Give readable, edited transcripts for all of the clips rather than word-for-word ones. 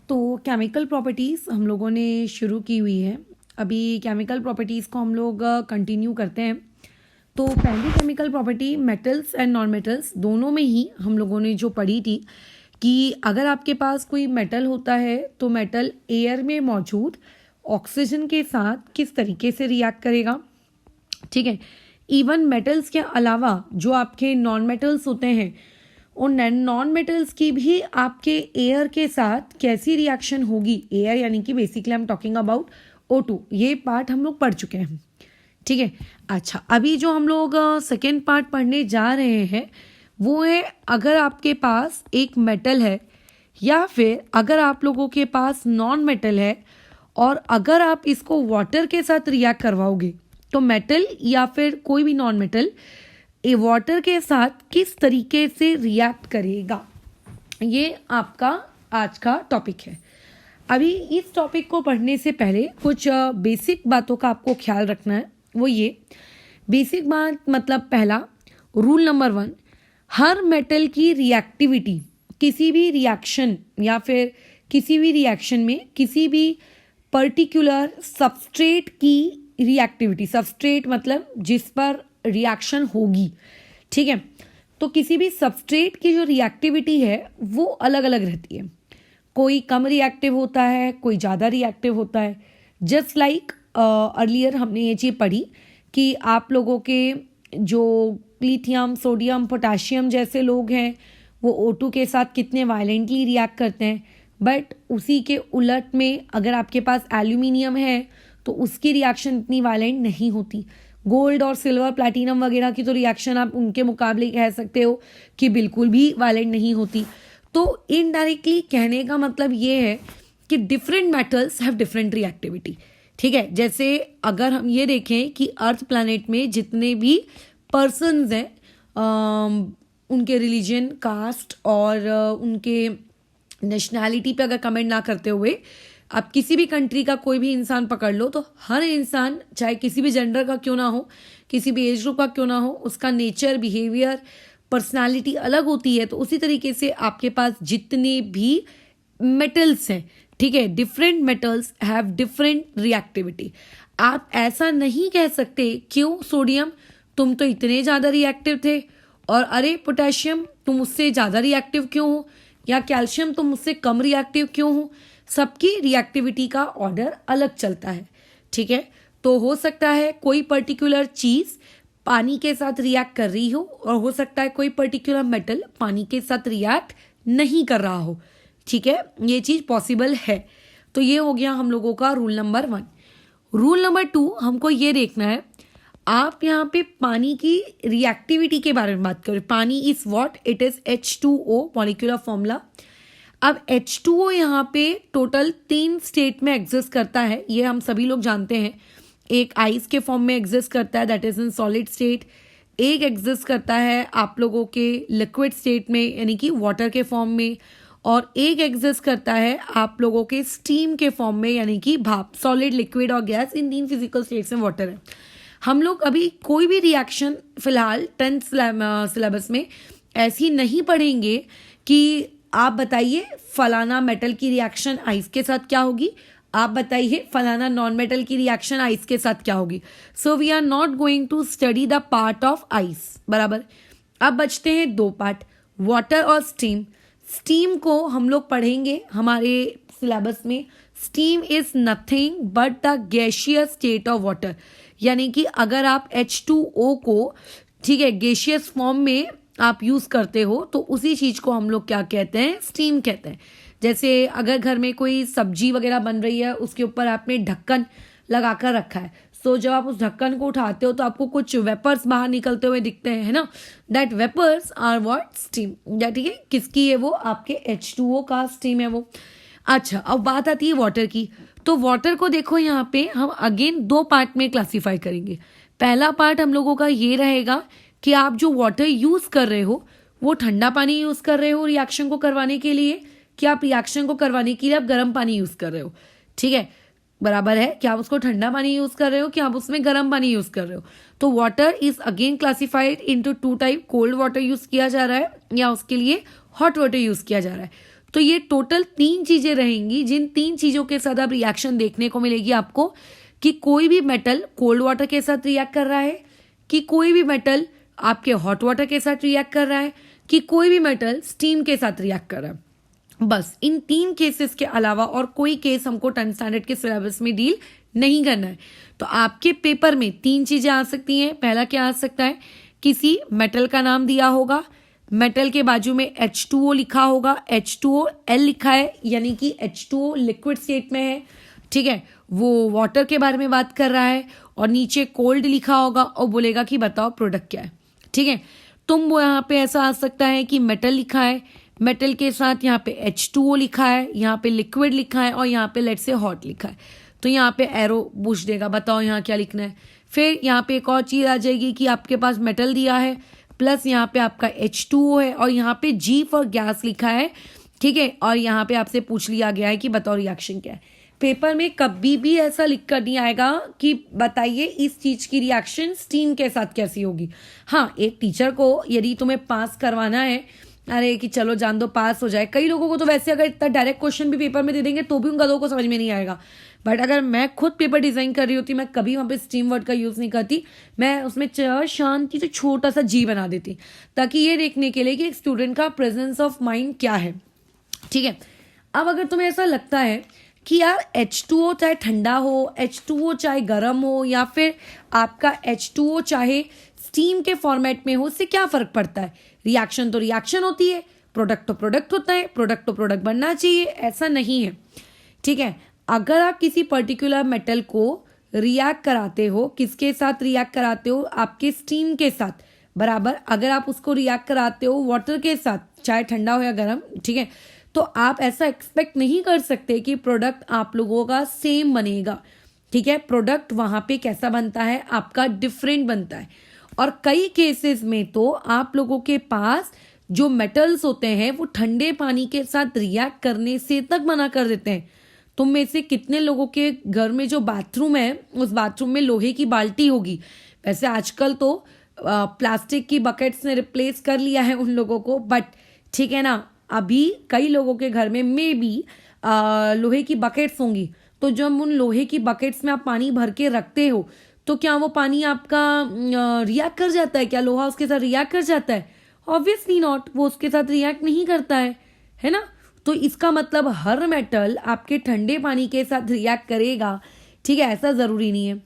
तो chemical properties हम लोगों ने शुरू की हुई है। अभी केमिकल प्रॉपर्टीज़ को हम लोग कंटिन्यू करते हैं। तो पहली chemical property metals and non metals दोनों में ही हम लोगों ने जो पढ़ी थी कि अगर आपके पास कोई मेटल होता है तो मेटल एयर में मौजूद ऑक्सीजन के साथ किस तरीके से रिएक्ट करेगा। ठीक है, इवन मेटल्स के अलावा जो आपके नॉन मेटल्स होते हैं उन नॉन मेटल्स की भी आपके एयर के साथ कैसी रिएक्शन होगी। एयर यानी कि basically I am talking about O2, ये पार्ट हम लोग पढ़ चुके हैं। ठीक है, अच्छा अभी जो हम लोग सेकेंड पार्ट पढ़ने जा रहे हैं वो है अगर आपके पास एक मेटल है या फिर अगर आप लोगों के पास नॉन मेटल है और अगर आप इसको वाटर के साथ रिएक्ट करवाओगे तो मेटल या फिर कोई भी नॉन मेटल ये वाटर के साथ किस तरीके से रिएक्ट करेगा, ये आपका आज का टॉपिक है। अभी इस टॉपिक को पढ़ने से पहले कुछ बेसिक बातों का आपको ख्याल रखना है। वो ये बेसिक बात मतलब पहला रूल नंबर 1, हर मेटल की रिएक्टिविटी किसी भी रिएक्शन या फिर किसी भी रिएक्शन में किसी भी पर्टिकुलर सबस्ट्रेट की रिएक्टिविटी, सबस्ट्रेट मतलब जिस पर रिएक्शन होगी, ठीक है, तो किसी भी सबस्ट्रेट की जो रिएक्टिविटी है वो अलग अलग रहती है। कोई कम रिएक्टिव होता है, कोई ज़्यादा रिएक्टिव होता है। जस्ट लाइक अर्लियर हमने ये चीज़ पढ़ी कि आप लोगों के जो लिथियम, सोडियम, पोटाशियम जैसे लोग हैं वो O2 के साथ कितने वायलेंटली रिएक्ट करते हैं, बट उसी के उलट में अगर आपके पास एल्यूमिनियम है तो उसकी रिएक्शन इतनी वायलेंट नहीं होती। गोल्ड और सिल्वर, प्लैटिनम वगैरह की तो रिएक्शन आप उनके मुकाबले कह सकते हो कि बिल्कुल भी वायलेंट नहीं होती। तो इनडायरेक्टली कहने का मतलब ये है कि different metals have different reactivity. ठीक है, जैसे अगर हम ये देखें कि अर्थ प्लैनेट में जितने भी पर्सन्स हैं उनके रिलीजन, कास्ट और उनके नेशनैलिटी पे अगर कमेंट ना करते हुए आप किसी भी कंट्री का कोई भी इंसान पकड़ लो तो हर इंसान चाहे किसी भी जेंडर का क्यों ना हो, किसी भी एज ग्रुप का क्यों ना हो, उसका नेचर, बिहेवियर, पर्सनालिटी अलग होती है। तो उसी तरीके से आपके पास जितने भी मेटल्स हैं, ठीक है, different metals have different reactivity. आप ऐसा नहीं कह सकते क्यों सोडियम तुम तो इतने ज़्यादा रिएक्टिव थे और अरे पोटेशियम तुम उससे ज़्यादा रिएक्टिव क्यों हो, या कैल्शियम तुम उससे कम रिएक्टिव क्यों हो। सबकी रिएक्टिविटी का ऑर्डर अलग चलता है। ठीक है, तो हो सकता है कोई पर्टिकुलर चीज़ पानी के साथ रिएक्ट कर रही हो और हो सकता है कोई पर्टिकुलर मेटल पानी के साथ रिएक्ट नहीं कर रहा हो। ठीक है, ये चीज़ पॉसिबल है। तो ये हो गया हम लोगों का रूल नंबर 1। रूल नंबर 2 हमको ये देखना है, आप यहाँ पे पानी की रिएक्टिविटी के बारे में बात करें। पानी is what? It is H2O molecular formula. अब H2O यहाँ पे टोटल 3 स्टेट में एग्जिस्ट करता है, ये हम सभी लोग जानते हैं। एक आइस के फॉर्म में एग्जिस्ट करता है, that is in solid state. एक एग्जिस्ट करता है आप लोगों के लिक्विड स्टेट में यानी कि वाटर के फॉर्म में, और एक एग्जिस्ट करता है आप लोगों के स्टीम के फॉर्म में यानी कि भाप। सॉलिड, लिक्विड और गैस, इन 3 फिजिकल स्टेट्स में वाटर है। हम लोग अभी कोई भी रिएक्शन फिलहाल 10th सिलेबस में ऐसी नहीं पढ़ेंगे कि आप बताइए फलाना मेटल की रिएक्शन आइस के साथ क्या होगी, आप बताइए फलाना नॉन मेटल की रिएक्शन आइस के साथ क्या होगी। So we are not going to study the part of ice, बराबर। अब बचते हैं 2 पार्ट, वाटर और स्टीम। स्टीम को हम लोग पढ़ेंगे हमारे सिलेबस में। Steam is nothing but the gaseous state of water, यानी कि अगर आप H2O को, ठीक है, गैसियस फॉर्म में आप यूज़ करते हो तो उसी चीज़ को हम लोग क्या कहते हैं? स्टीम कहते हैं। जैसे अगर घर में कोई सब्जी वगैरह बन रही है, उसके ऊपर आपने ढक्कन लगा कर रखा है, सो जब आप उस ढक्कन को उठाते हो तो आपको कुछ वेपर्स बाहर निकलते हुए दिखते हैं, है ना। That vapours are what? Steam. ठीक है, किसकी है वो? आपके H2O का स्टीम है वो। अच्छा, अब बात आती है वाटर की। तो वाटर को देखो यहाँ पे हम अगेन 2 पार्ट में क्लासीफाई करेंगे। पहला पार्ट हम लोगों का ये रहेगा कि आप जो वाटर यूज़ कर रहे हो वो ठंडा पानी यूज़ कर रहे हो रिएक्शन को करवाने के लिए, कि आप रिएक्शन को करवाने के लिए आप गर्म पानी यूज़ कर रहे हो। ठीक है, बराबर है कि आप उसको ठंडा पानी यूज़ कर रहे हो कि आप उसमें गर्म पानी यूज़ कर रहे हो। तो water is again classified into 2 type. Cold water use किया जा रहा है या उसके लिए हॉट वाटर यूज़ किया जा रहा है। तो ये टोटल 3 चीज़ें रहेंगी, जिन 3 चीज़ों के साथ अब रिएक्शन देखने को मिलेगी आपको कि कोई भी मेटल कोल्ड वाटर के साथ रिएक्ट कर रहा है, कि कोई भी मेटल आपके हॉट वाटर के साथ रिएक्ट कर रहा है, कि कोई भी मेटल स्टीम के साथ रिएक्ट कर रहा है। बस इन 3 केसेस के अलावा और कोई केस हमको 10th स्टैंडर्ड के सिलेबस में डील नहीं करना है। तो आपके पेपर में 3 चीज़ें आ सकती हैं। पहला क्या आ सकता है, किसी मेटल का नाम दिया होगा, मेटल के बाजू में H2O लिखा होगा, H2OL लिखा है, यानी कि H2O लिक्विड स्टेट में है, ठीक है, वो वाटर के बारे में बात कर रहा है, और नीचे कोल्ड लिखा होगा और बोलेगा कि बताओ प्रोडक्ट क्या है, ठीक है। तुम वो यहाँ पे ऐसा आ सकता है कि मेटल लिखा है, मेटल के साथ यहाँ पे H2O लिखा है, यहाँ पे लिक्विड लिखा है, और यहाँ पे लेट्स से हॉट लिखा है, तो यहाँ पे एरो पूछ देगा बताओ यहाँ क्या लिखना है। फिर यहाँ पे एक और चीज़ आ जाएगी कि आपके पास मेटल दिया है, प्लस यहाँ पे आपका H2O है, और यहाँ पे G फॉर गैस लिखा है, ठीक है, और यहाँ पे आपसे पूछ लिया गया है कि बताओ रिएक्शन क्या है। पेपर में कभी भी ऐसा लिख कर नहीं आएगा कि बताइए इस चीज़ की रिएक्शन स्टीम के साथ कैसी होगी। हाँ, एक टीचर को यदि तुम्हें पास करवाना है, अरे कि चलो जान दो पास हो जाए, कई लोगों को तो वैसे अगर इतना डायरेक्ट क्वेश्चन भी पेपर में दे देंगे तो भी उन गधों को समझ में नहीं आएगा। बट अगर मैं खुद पेपर डिजाइन कर रही होती, मैं कभी वहाँ पे स्टीम वर्ड का यूज़ नहीं करती, मैं उसमें शांति से छोटा सा जी बना देती, ताकि ये देखने के लिए कि एक स्टूडेंट का प्रेजेंस ऑफ माइंड क्या है, ठीक है। अब अगर तुम्हें ऐसा लगता है कि यार H2O चाहे ठंडा हो, H2O चाहे गर्म हो, या फिर आपका H2O चाहे स्टीम के फॉर्मेट में हो, उससे क्या फ़र्क पड़ता है, रिएक्शन तो रिएक्शन होती है, प्रोडक्ट तो प्रोडक्ट होता है, प्रोडक्ट तो प्रोडक्ट बनना चाहिए, ऐसा नहीं है, ठीक है। अगर आप किसी पर्टिकुलर मेटल को रिएक्ट कराते हो, किसके साथ रिएक्ट कराते हो, आपके स्टीम के साथ बराबर, अगर आप उसको रिएक्ट कराते हो वाटर के साथ, चाहे ठंडा हो या गर्म, ठीक है, तो आप ऐसा एक्सपेक्ट नहीं कर सकते कि प्रोडक्ट आप लोगों का सेम बनेगा, ठीक है। प्रोडक्ट वहाँ पे कैसा बनता है, आपका डिफरेंट बनता है, और कई केसेस में तो आप लोगों के पास जो मेटल्स होते हैं वो ठंडे पानी के साथ रिएक्ट करने से तक मना कर देते हैं। तुम में से कितने लोगों के घर में जो बाथरूम है उस बाथरूम में लोहे की बाल्टी होगी, वैसे आजकल तो प्लास्टिक की बकेट्स ने रिप्लेस कर लिया है उन लोगों को, बट ठीक है ना, अभी कई लोगों के घर में मे बी लोहे की बकेट्स होंगी, तो जब उन लोहे की बकेट्स में आप पानी भर के रखते हो तो क्या वो पानी आपका रिएक्ट कर जाता है, क्या लोहा उसके साथ रिएक्ट कर जाता है? ऑब्वियसली नॉट, वो उसके साथ रिएक्ट नहीं करता है ना। तो इसका मतलब हर मेटल आपके ठंडे पानी के साथ रिएक्ट करेगा, ठीक है, ऐसा ज़रूरी नहीं है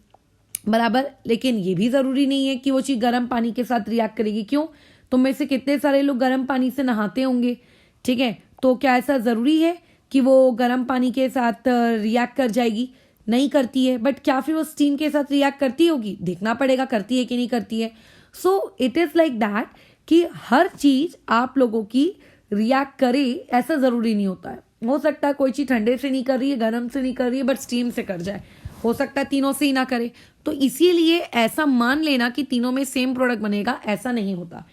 बराबर। लेकिन ये भी ज़रूरी नहीं है कि वो चीज़ गर्म पानी के साथ रिएक्ट करेगी। क्यों? तुम में से कितने सारे लोग गर्म पानी से नहाते होंगे, ठीक है, तो क्या ऐसा ज़रूरी है कि वो गर्म पानी के साथ रिएक्ट कर जाएगी? नहीं करती है। बट क्या फिर वो स्टीम के साथ रिएक्ट करती होगी? देखना पड़ेगा करती है कि नहीं करती है। So it is like that कि हर चीज़ आप लोगों की रिएक्ट करे ऐसा ज़रूरी नहीं होता है। हो सकता है कोई चीज़ ठंडे से नहीं कर रही है, गर्म से नहीं कर रही है, बट स्टीम से कर जाए, हो सकता है तीनों से ही ना करे। तो इसीलिए ऐसा मान लेना कि तीनों में सेम प्रोडक्ट बनेगा, ऐसा नहीं होता।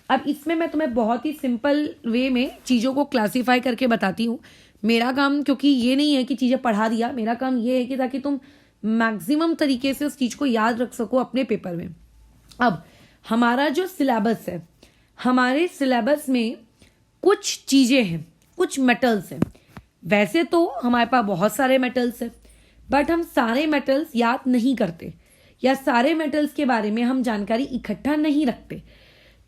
अब इसमें मैं तुम्हें बहुत ही सिंपल वे में चीज़ों को क्लासीफाई करके बताती हूँ। मेरा काम क्योंकि ये नहीं है कि चीज़ें पढ़ा दिया, मेरा काम ये है कि ताकि तुम मैक्सिमम तरीके से उस चीज़ को याद रख सको अपने पेपर में। अब हमारा जो सिलेबस है, हमारे सिलेबस में कुछ चीज़ें हैं, कुछ मेटल्स हैं। वैसे तो हमारे पास बहुत सारे मेटल्स हैं, बट हम सारे मेटल्स याद नहीं करते या सारे मेटल्स के बारे में हम जानकारी इकट्ठा नहीं रखते,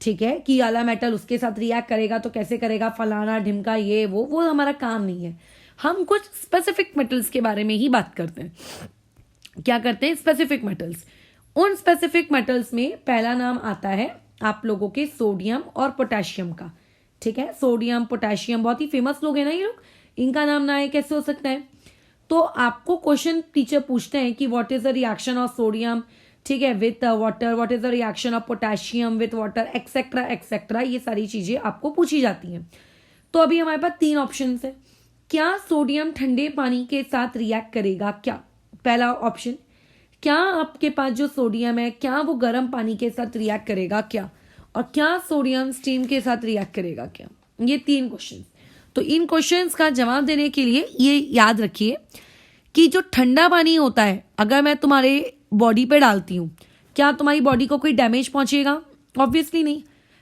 ठीक है, कि आला मेटल उसके साथ रिएक्ट करेगा तो कैसे करेगा, फलाना ढिमका, ये वो हमारा काम नहीं है। हम कुछ स्पेसिफिक मेटल्स के बारे में ही बात करते हैं। क्या करते हैं? Specific metals. उन स्पेसिफिक मेटल्स में पहला नाम आता है आप लोगों के सोडियम और पोटेशियम का, ठीक है। सोडियम, पोटेशियम बहुत ही फेमस लोग हैं ना ये लोग, इनका नाम ना आए कैसे हो सकता है? तो आपको क्वेश्चन टीचर पूछते हैं कि what is the reaction of sodium, ठीक है, with water, what is the reaction of potassium with water, etcetera etcetera, ये सारी चीजें आपको पूछी जाती हैं। तो अभी हमारे पास 3 ऑप्शन है। क्या सोडियम ठंडे पानी के साथ रिएक्ट करेगा? क्या पहला ऑप्शन, क्या आपके पास जो सोडियम है क्या वो गर्म पानी के साथ रिएक्ट करेगा? क्या? और क्या सोडियम स्टीम के साथ रिएक्ट करेगा? क्या? ये 3 क्वेश्चन। तो इन क्वेश्चंस का जवाब देने के लिए ये याद रखिए कि जो ठंडा पानी होता है अगर मैं तुम्हारे बॉडी पे डालती हूँ, क्या तुम्हारी बॉडी को कोई डैमेज पहुंचेगा? ऑब्वियसली नहीं।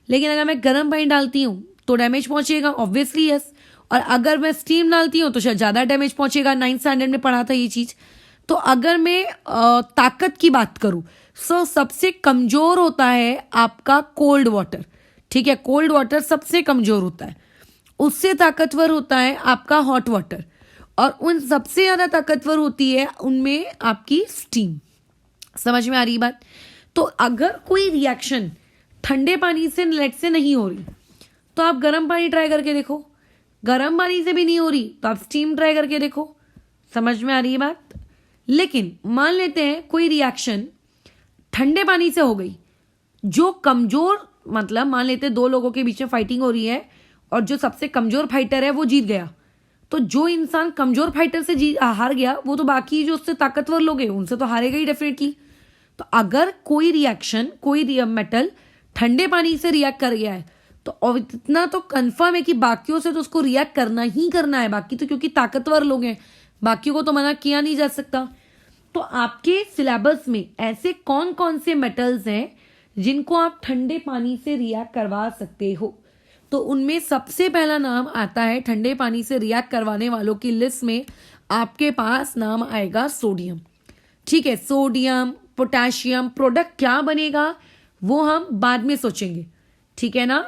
लेकिन अगर मैं गर्म पानी डालती हूँ तो डैमेज पहुंचेगा? Obviously yes. और अगर मैं स्टीम डालती हूँ तो शायद ज़्यादा डैमेज पहुंचेगा। 9th स्टैंडर्ड में पढ़ा था ये चीज़। तो अगर मैं ताकत की बात करूँ, सो सबसे कमज़ोर होता है आपका कोल्ड वाटर। ठीक है, कोल्ड वाटर सबसे कमज़ोर होता है। उससे ताकतवर होता है आपका हॉट वाटर, और उन सबसे ज़्यादा ताकतवर होती है उनमें आपकी स्टीम। समझ में आ रही बात? तो अगर कोई रिएक्शन ठंडे पानी से लेट से नहीं हो रही तो आप गर्म पानी ट्राई करके देखो, गर्म पानी से भी नहीं हो रही तो आप स्टीम ट्राई करके देखो। समझ में आ रही है बात? लेकिन मान लेते हैं कोई रिएक्शन ठंडे पानी से हो गई, जो कमजोर, मतलब मान लेते हैं दो लोगों के बीच में फाइटिंग हो रही है और जो सबसे कमजोर फाइटर है वो जीत गया, तो जो इंसान कमजोर फाइटर से हार गया वो तो बाकी जो उससे ताकतवर लोग हैं उनसे तो हारेगा ही डेफिनेटली। तो अगर कोई रिएक्शन, कोई मेटल ठंडे पानी से रिएक्ट कर गया है तो इतना तो कंफर्म है कि बाकियों से तो उसको रिएक्ट करना ही करना है। बाकी तो क्योंकि ताकतवर लोग हैं, बाकियों को तो मना किया नहीं जा सकता। तो आपके सिलेबस में ऐसे कौन कौन से मेटल्स हैं जिनको आप ठंडे पानी से रिएक्ट करवा सकते हो? तो उनमें सबसे पहला नाम आता है, ठंडे पानी से रिएक्ट करवाने वालों की लिस्ट में आपके पास नाम आएगा सोडियम। ठीक है, सोडियम, पोटेशियम। प्रोडक्ट क्या बनेगा वो हम बाद में सोचेंगे, ठीक है ना?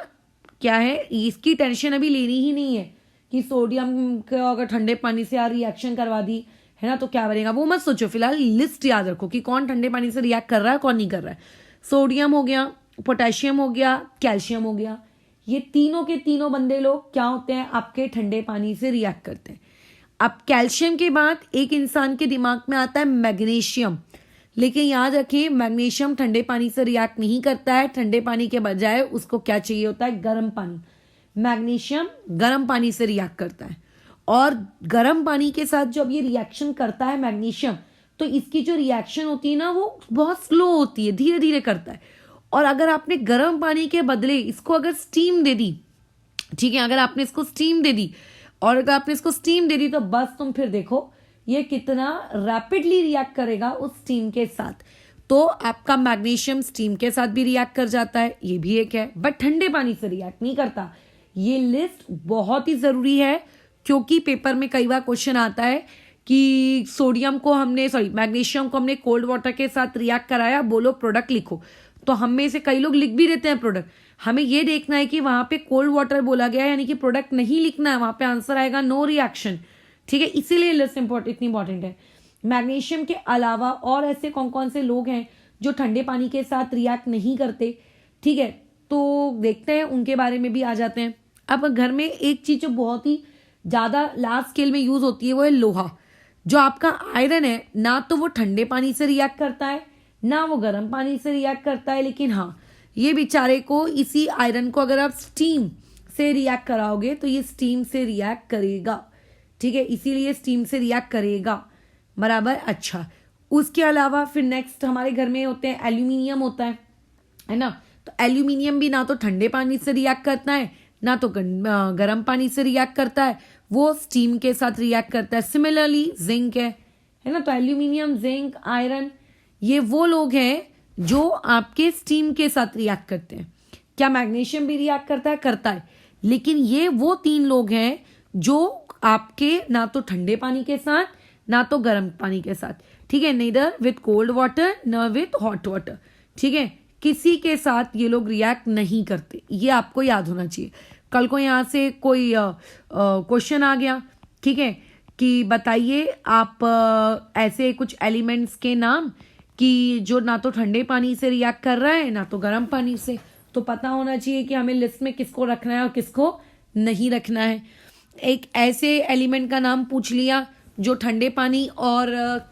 क्या है, इसकी टेंशन अभी लेनी ही नहीं है कि सोडियम का अगर ठंडे पानी से रिएक्शन करवा दी है ना तो क्या बनेगा, वो मत सोचो। फिलहाल लिस्ट याद रखो कि कौन ठंडे पानी से रिएक्ट कर रहा है, कौन नहीं कर रहा है। सोडियम हो गया, पोटेशियम हो गया, कैल्शियम हो गया। ये तीनों के तीनों बंदे लोग क्या होते हैं, आपके ठंडे पानी से रिएक्ट करते हैं। अब कैल्शियम के बाद एक इंसान के दिमाग में आता है मैग्नीशियम, लेकिन याद रखिए मैग्नीशियम ठंडे पानी से रिएक्ट नहीं करता है। ठंडे पानी के बजाय उसको क्या चाहिए होता है, गर्म पानी। मैग्नीशियम गर्म पानी से रिएक्ट करता है, और गर्म पानी के साथ जब ये रिएक्शन करता है मैग्नीशियम, तो इसकी जो रिएक्शन होती है ना वो बहुत स्लो होती है, धीरे धीरे करता है। और अगर आपने गर्म पानी के बदले इसको अगर स्टीम दे दी, ठीक है, अगर आपने इसको स्टीम दे दी, और अगर आपने इसको स्टीम दे दी तो बस तुम फिर देखो ये कितना रैपिडली रिएक्ट करेगा उस स्टीम के साथ। तो आपका मैग्नीशियम स्टीम के साथ भी रिएक्ट कर जाता है, ये भी एक है, बट ठंडे पानी से रिएक्ट नहीं करता। ये लिस्ट बहुत ही जरूरी है, क्योंकि पेपर में कई बार क्वेश्चन आता है कि मैग्नीशियम को हमने कोल्ड वाटर के साथ रिएक्ट कराया, बोलो प्रोडक्ट लिखो। तो हम में से कई लोग लिख भी देते हैं प्रोडक्ट। हमें ये देखना है कि वहां पे कोल्ड वाटर बोला गया है, यानी कि प्रोडक्ट नहीं लिखना है, वहां पे आंसर आएगा नो रिएक्शन। ठीक है, इसीलिए लिस्ट इतनी इंपॉर्टेंट है। मैग्नीशियम के अलावा और ऐसे कौन कौन से लोग हैं जो ठंडे पानी के साथ रिएक्ट नहीं करते, ठीक है, तो देखते हैं, उनके बारे में भी आ जाते हैं। अब घर में एक चीज जो बहुत ही ज्यादा लार्ज स्केल में यूज होती है वो है लोहा। जो आपका आयरन है ना तो वो ठंडे पानी से रिएक्ट करता है ना वो गर्म पानी से रिएक्ट करता है, लेकिन हाँ ये बेचारे को, इसी आयरन को अगर आप स्टीम से रिएक्ट कराओगे तो ये स्टीम से रिएक्ट करेगा। ठीक है, इसीलिए स्टीम से रिएक्ट करेगा, बराबर। अच्छा, उसके अलावा फिर नेक्स्ट हमारे घर में होते हैं एल्यूमिनियम होता है ना। तो एल्यूमिनियम भी ना तो ठंडे पानी से रिएक्ट करता है ना तो गर्म पानी से रिएक्ट करता है, वो स्टीम के साथ रिएक्ट करता है। सिमिलरली जिंक है ना, तो एल्यूमिनियम, जिंक, आयरन, ये वो लोग हैं जो आपके स्टीम के साथ रिएक्ट करते हैं। क्या मैग्नीशियम भी रिएक्ट करता है? करता है, लेकिन ये वो तीन लोग हैं जो आपके ना तो ठंडे पानी के साथ ना तो गर्म पानी के साथ, ठीक है, neither विथ कोल्ड वाटर न विथ हॉट वाटर, ठीक है, किसी के साथ ये लोग रिएक्ट नहीं करते। ये आपको याद होना चाहिए। कल को यहाँ से कोई क्वेश्चन आ गया, ठीक है, कि बताइए आप ऐसे कुछ एलिमेंट्स के नाम कि जो ना तो ठंडे पानी से रिएक्ट कर रहा है ना तो गर्म पानी से, तो पता होना चाहिए कि हमें लिस्ट में किसको रखना है और किसको नहीं रखना है। एक ऐसे एलिमेंट का नाम पूछ लिया जो ठंडे पानी और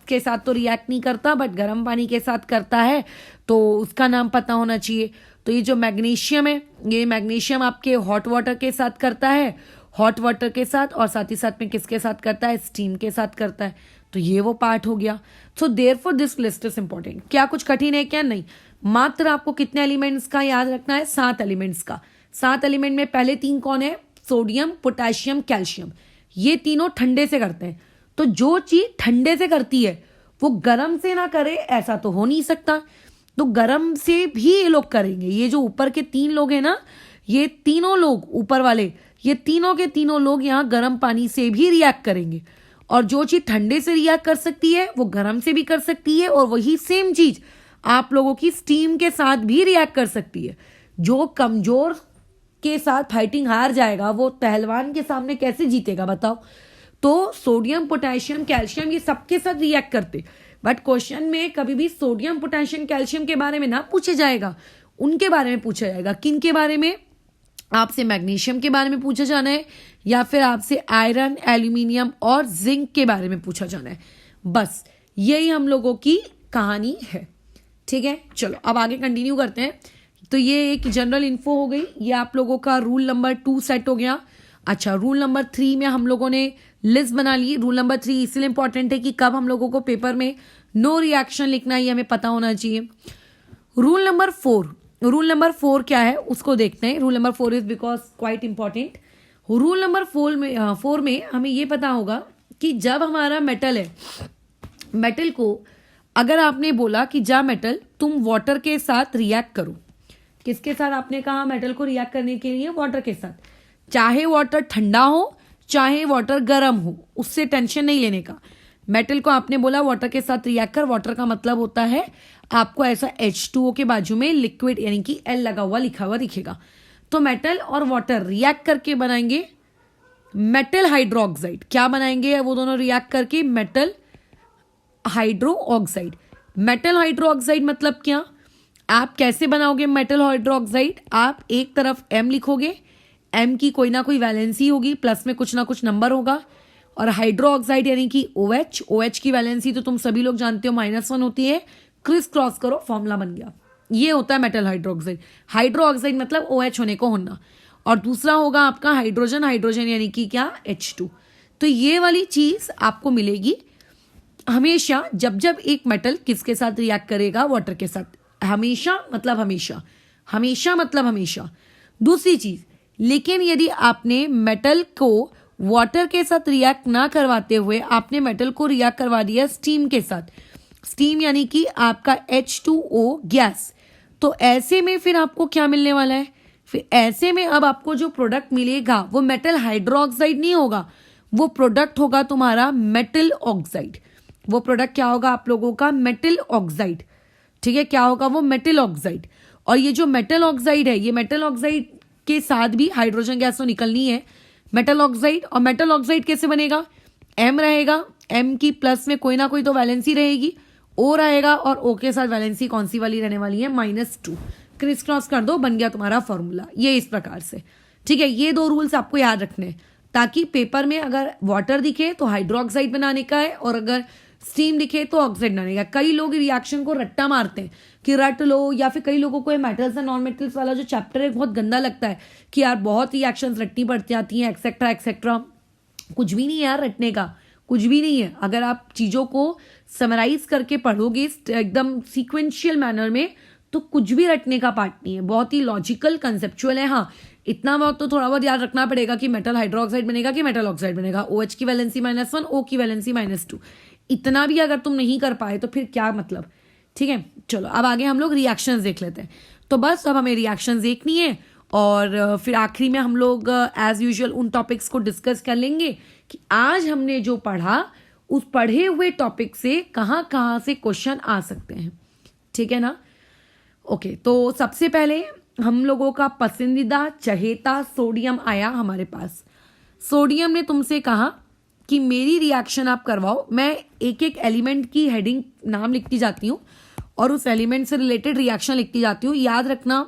के साथ तो रिएक्ट नहीं करता बट गर्म पानी के साथ करता है, तो उसका नाम पता होना चाहिए। तो ये जो मैग्नीशियम है, ये मैग्नीशियम आपके हॉट वाटर के साथ करता है, हॉट वाटर के साथ, और साथ ही साथ में किसके साथ करता है, स्टीम के साथ करता है। तो ये वो पार्ट हो गया। So therefore this list is important. क्या कुछ कठिन है? क्या नहीं, मात्र आपको कितने एलिमेंट्स का याद रखना है, 7 एलिमेंट्स का। 7 एलिमेंट में पहले 3 कौन है, सोडियम, पोटेशियम, कैल्शियम, ये तीनों ठंडे से करते हैं। तो जो चीज ठंडे से करती है वो गर्म से ना करे ऐसा तो हो नहीं सकता, तो गर्म से भी ये लोग करेंगे। ये जो ऊपर के 3 लोग हैं ना, ये तीनों लोग ऊपर वाले ये तीनों के तीनों लोग यहाँ गर्म पानी से भी रिएक्ट करेंगे, और जो चीज़ ठंडे से रिएक्ट कर सकती है वो गर्म से भी कर सकती है, और वही सेम चीज़ आप लोगों की स्टीम के साथ भी रिएक्ट कर सकती है। जो कमज़ोर के साथ फाइटिंग हार जाएगा वो पहलवान के सामने कैसे जीतेगा बताओ। तो सोडियम पोटेशियम कैल्शियम ये सबके साथ रिएक्ट करते, बट क्वेश्चन में कभी भी सोडियम पोटेशियम कैल्शियम के बारे में ना पूछा जाएगा, उनके बारे में पूछा जाएगा। किन के बारे में? आपसे मैग्नीशियम के बारे में पूछा जाना है, या फिर आपसे आयरन, एल्यूमिनियम और जिंक के बारे में पूछा जाना है। बस यही हम लोगों की कहानी है। ठीक है, चलो अब आगे कंटिन्यू करते हैं। तो ये एक जनरल इन्फो हो गई, ये आप लोगों का रूल नंबर 2 सेट हो गया। अच्छा, रूल नंबर 3 में हम लोगों ने लिस्ट बना ली। रूल नंबर 3 इसलिए इंपॉर्टेंट है कि कब हम लोगों को पेपर में नो रिएक्शन लिखना है ये हमें पता होना चाहिए। रूल नंबर 4 क्या है उसको देखते हैं। Rule number 4 is because quite important. Rule number 4 में हमें ये पता होगा कि जब हमारा मेटल है, मेटल को अगर आपने बोला कि जा मेटल तुम वाटर के साथ रिएक्ट करो, किसके साथ आपने कहा मेटल को रिएक्ट करने के लिए? वाटर के साथ। चाहे वाटर ठंडा हो चाहे वाटर गर्म हो, उससे टेंशन नहीं लेने का। मेटल को आपने बोला वाटर के साथ रिएक्ट कर, वाटर का मतलब होता है आपको ऐसा H2O के बाजू में लिक्विड यानी कि L लगा हुआ लिखा हुआ दिखेगा। तो मेटल और वाटर रिएक्ट करके बनाएंगे मेटल हाइड्रोक्साइड। क्या बनाएंगे वो दोनों रिएक्ट करके? Metal hydro oxide. Metal hydro oxide मतलब क्या? आप कैसे बनाओगे मेटल हाइड्रो ऑक्साइड? आप एक तरफ M लिखोगे, M की कोई ना कोई वैलेंसी होगी, प्लस में कुछ ना कुछ नंबर होगा, और हाइड्रो ऑक्साइड यानी कि OH की वैलेंसी तो तुम सभी लोग जानते हो -1 होती है। क्रिस क्रॉस करो, फॉर्मूला बन गया। ये होता है metal hydro oxide. Hydro oxide मतलब OH होने को होना, और दूसरा होगा आपका हाइड्रोजन यानी कि क्या? H2। तो ये वाली चीज आपको मिलेगी हमेशा जब जब एक मेटल किसके साथ रिएक्ट करेगा? वाटर के साथ। हमेशा मतलब हमेशा, हमेशा मतलब हमेशा। दूसरी चीज, लेकिन यदि आपने मेटल को वाटर के साथ रिएक्ट ना करवाते हुए आपने मेटल को रिएक्ट करवा दिया स्टीम के साथ, स्टीम यानी कि आपका H2O गैस, तो ऐसे में फिर आपको क्या मिलने वाला है? फिर ऐसे में अब आपको जो प्रोडक्ट मिलेगा वो मेटल हाइड्रो ऑक्साइड नहीं होगा, वो प्रोडक्ट होगा तुम्हारा मेटल ऑक्साइड। वो प्रोडक्ट क्या होगा आप लोगों का? Metal oxide. ठीक है, क्या होगा वो? Metal oxide. और ये जो मेटल ऑक्साइड है, ये मेटल ऑक्साइड के साथ भी हाइड्रोजन गैस तो निकलनी है, मेटल ऑक्साइड। और मेटल ऑक्साइड कैसे बनेगा? M रहेगा, M की प्लस में कोई ना कोई तो वैलेंसी रहेगी, O रहेगा, और O के साथ वैलेंसी कौन सी वाली रहने वाली है? -2। क्रिस क्रॉस कर दो, बन गया तुम्हारा फॉर्मूला। ये इस प्रकार से। ठीक है, ये 2 रूल्स आपको याद रखने हैं, ताकि पेपर में अगर वाटर दिखे तो हाइड्रोक्साइड बनाने का है, और अगर स्टीम दिखे तो ऑक्साइड बनाने का। कई लोग रिएक्शन को रट्टा मारते हैं कि रट लो, या फिर कई लोगों को मेटल्स एंड नॉन मेटल्स वाला जो चैप्टर है बहुत गंदा लगता है कि यार बहुत रिएक्शंस रटनी पड़ती आती हैं एक्सेट्रा एक्सेट्रा। कुछ भी नहीं है यार रटने का, कुछ भी नहीं है। अगर आप चीज़ों को समराइज करके पढ़ोगे एकदम सीक्वेंशियल मैनर में तो कुछ भी रटने का पार्ट नहीं है, बहुत ही लॉजिकल कंसेप्चुअल है। हाँ, इतना बहुत तो थोड़ा बहुत याद रखना पड़ेगा कि मेटल हाइड्रोक्साइड बनेगा कि मेटल ऑक्साइड बनेगा, OH की वैलेंसी -1, O की वैलेंसी -2। इतना भी अगर तुम नहीं कर पाए तो फिर क्या मतलब। ठीक है, चलो अब आगे हम लोग रिएक्शंस देख लेते हैं। तो बस अब हमें रिएक्शंस देखनी है, और फिर आखिरी में हम लोग एज यूजुअल उन टॉपिक्स को डिस्कस कर लेंगे कि आज हमने जो पढ़ा उस पढ़े हुए टॉपिक से कहाँ कहाँ से क्वेश्चन आ सकते हैं। ठीक है ना? ओके, तो सबसे पहले हम लोगों का पसंदीदा चहेता सोडियम आया हमारे पास। सोडियम ने तुमसे कहा कि मेरी रिएक्शन आप करवाओ। मैं एक एक एलिमेंट की हेडिंग नाम लिखती जाती हूँ और उस एलिमेंट से रिलेटेड रिएक्शन लिखती जाती हूँ। याद रखना,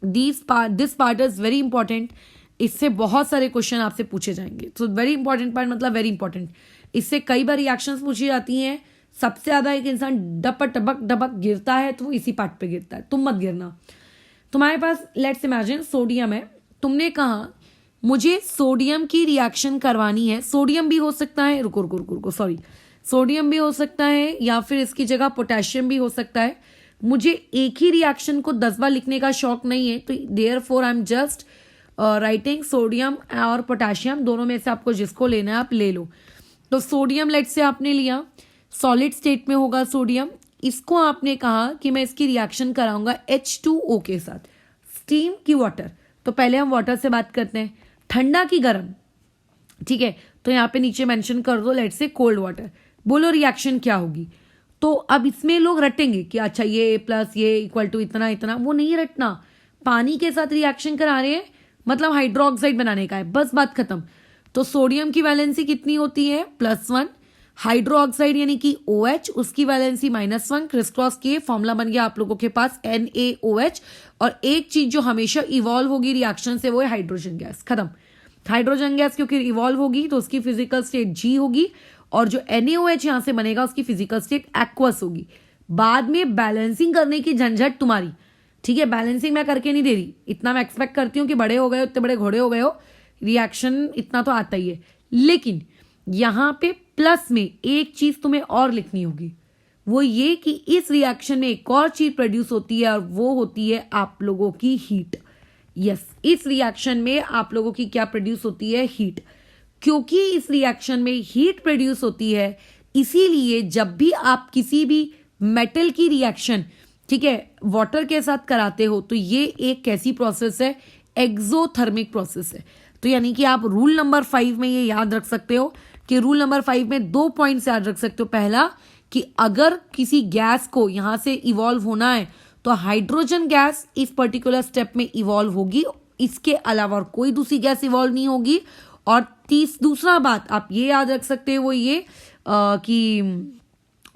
this part is very important. इससे बहुत सारे क्वेश्चन आपसे पूछे जाएंगे। तो वेरी इंपॉर्टेंट पार्ट मतलब वेरी इंपॉर्टेंट। इससे कई बार रिएक्शंस पूछी जाती हैं। सबसे ज़्यादा एक इंसान डपक डबक गिरता है तो वो इसी पार्ट पे गिरता है, तुम मत गिरना। तुम्हारे पास लेट्स इमेजिन सोडियम है, तुमने कहा मुझे सोडियम की रिएक्शन करवानी है। सोडियम भी हो सकता है, रुको सॉरी, सोडियम भी हो सकता है या फिर इसकी जगह पोटेशियम भी हो सकता है। मुझे एक ही रिएक्शन को 10 बार लिखने का शौक नहीं है, तो therefore I am just writing sodium और पोटेशियम, दोनों में से आपको जिसको लेना है आप ले लो। तो सोडियम लेट से आपने लिया, सॉलिड स्टेट में होगा सोडियम। इसको आपने कहा कि मैं इसकी रिएक्शन कराऊंगा H2O के साथ, स्टीम की वाटर। तो पहले हम वाटर से बात करते हैं। ठंडा की गर्म, ठीक है, तो यहाँ पे नीचे मेंशन कर दो लेट्स से कोल्ड वाटर, बोलो रिएक्शन क्या होगी। तो अब इसमें लोग रटेंगे कि अच्छा ये प्लस ये इक्वल टू इतना इतना, वो नहीं रटना। पानी के साथ रिएक्शन करा रहे हैं मतलब हाइड्रोक्साइड बनाने का है, बस बात खत्म। तो सोडियम की वैलेंसी कितनी होती है +1, हाइड्रो ऑक्साइड यानी कि OH उसकी वैलेंसी -1, क्रिस्क्रॉस के फॉर्मूला बन गया आप लोगों के पास NaOH। और एक चीज जो हमेशा इवॉल्व होगी रिएक्शन से वो है हाइड्रोजन गैस, खत्म। हाइड्रोजन गैस क्योंकि इवॉल्व होगी तो उसकी फिजिकल स्टेट G होगी, और जो NaOH यहां से बनेगा उसकी फिजिकल स्टेट एक्वस होगी। बाद में बैलेंसिंग करने की झंझट तुम्हारी, ठीक है, बैलेंसिंग मैं करके नहीं दे रही, इतना मैं एक्सपेक्ट करती हूँ कि बड़े हो गए हो, इतने बड़े घोड़े हो गए हो, रिएक्शन इतना तो आता ही है। लेकिन यहां पे प्लस में एक चीज तुम्हें और लिखनी होगी, वो ये कि इस रिएक्शन में एक और चीज प्रोड्यूस होती है और वो होती है आप लोगों की हीट। यस, इस रिएक्शन में आप लोगों की क्या प्रोड्यूस होती है, हीट। क्योंकि इस रिएक्शन में हीट प्रोड्यूस होती है, इसीलिए जब भी आप किसी भी मेटल की रिएक्शन, ठीक है, वाटर के साथ कराते हो तो ये एक कैसी प्रोसेस है, एक्सोथर्मिक प्रोसेस है। तो यानी कि आप रूल नंबर 5 में ये याद रख सकते हो कि रूल नंबर 5 में 2 पॉइंट्स याद रख सकते हो। पहला कि अगर किसी गैस को यहां से इवॉल्व होना है तो हाइड्रोजन गैस इस पर्टिकुलर स्टेप में इवॉल्व होगी, इसके अलावा कोई दूसरी गैस इवॉल्व नहीं होगी। और दूसरा बात आप ये याद रख सकते हो वो ये कि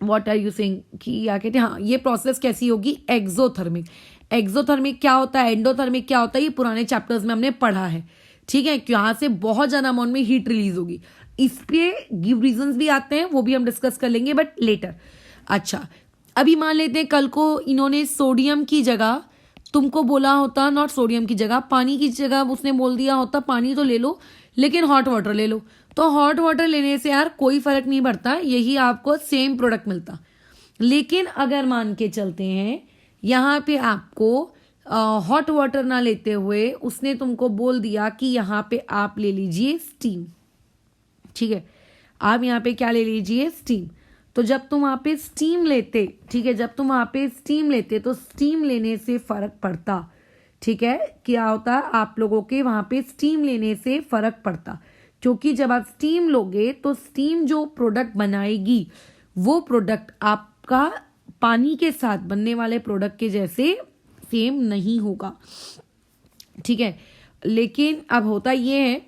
व्हाट आर यू सेइंग कि क्या कहते हैं, हाँ, ये प्रोसेस कैसी होगी, एक्सोथर्मिक। एक्सोथर्मिक क्या होता है, एंडोथर्मिक क्या होता है, ये पुराने चैप्टर्स में हमने पढ़ा है, ठीक है। यहाँ से बहुत ज्यादा अमाउंट में हीट रिलीज होगी, इस पे गिव रीजंस भी आते हैं, वो भी हम डिस्कस कर लेंगे बट लेटर। अच्छा, अभी मान लेते हैं कल को इन्होंने सोडियम की जगह तुमको बोला होता, नॉट सोडियम की जगह, पानी की जगह उसने बोल दिया होता पानी तो ले लो लेकिन हॉट वाटर ले लो, तो हॉट वाटर लेने से यार कोई फर्क नहीं पड़ता, यही आपको सेम प्रोडक्ट मिलता। लेकिन अगर मान के चलते हैं यहाँ पे आपको हॉट वाटर ना लेते हुए उसने तुमको बोल दिया कि यहाँ पे आप ले लीजिए स्टीम, ठीक है, आप यहाँ पे क्या ले लीजिए, स्टीम। तो जब तुम वहां पे स्टीम लेते, ठीक है, जब तुम वहां पे स्टीम लेते तो स्टीम लेने से फर्क पड़ता, ठीक है, क्या होता आप लोगों के वहां पे स्टीम लेने से फर्क पड़ता। क्योंकि जब आप स्टीम लोगे तो स्टीम जो प्रोडक्ट बनाएगी वो प्रोडक्ट आपका पानी के साथ बनने वाले प्रोडक्ट के जैसे सेम नहीं होगा, ठीक है। लेकिन अब होता ये है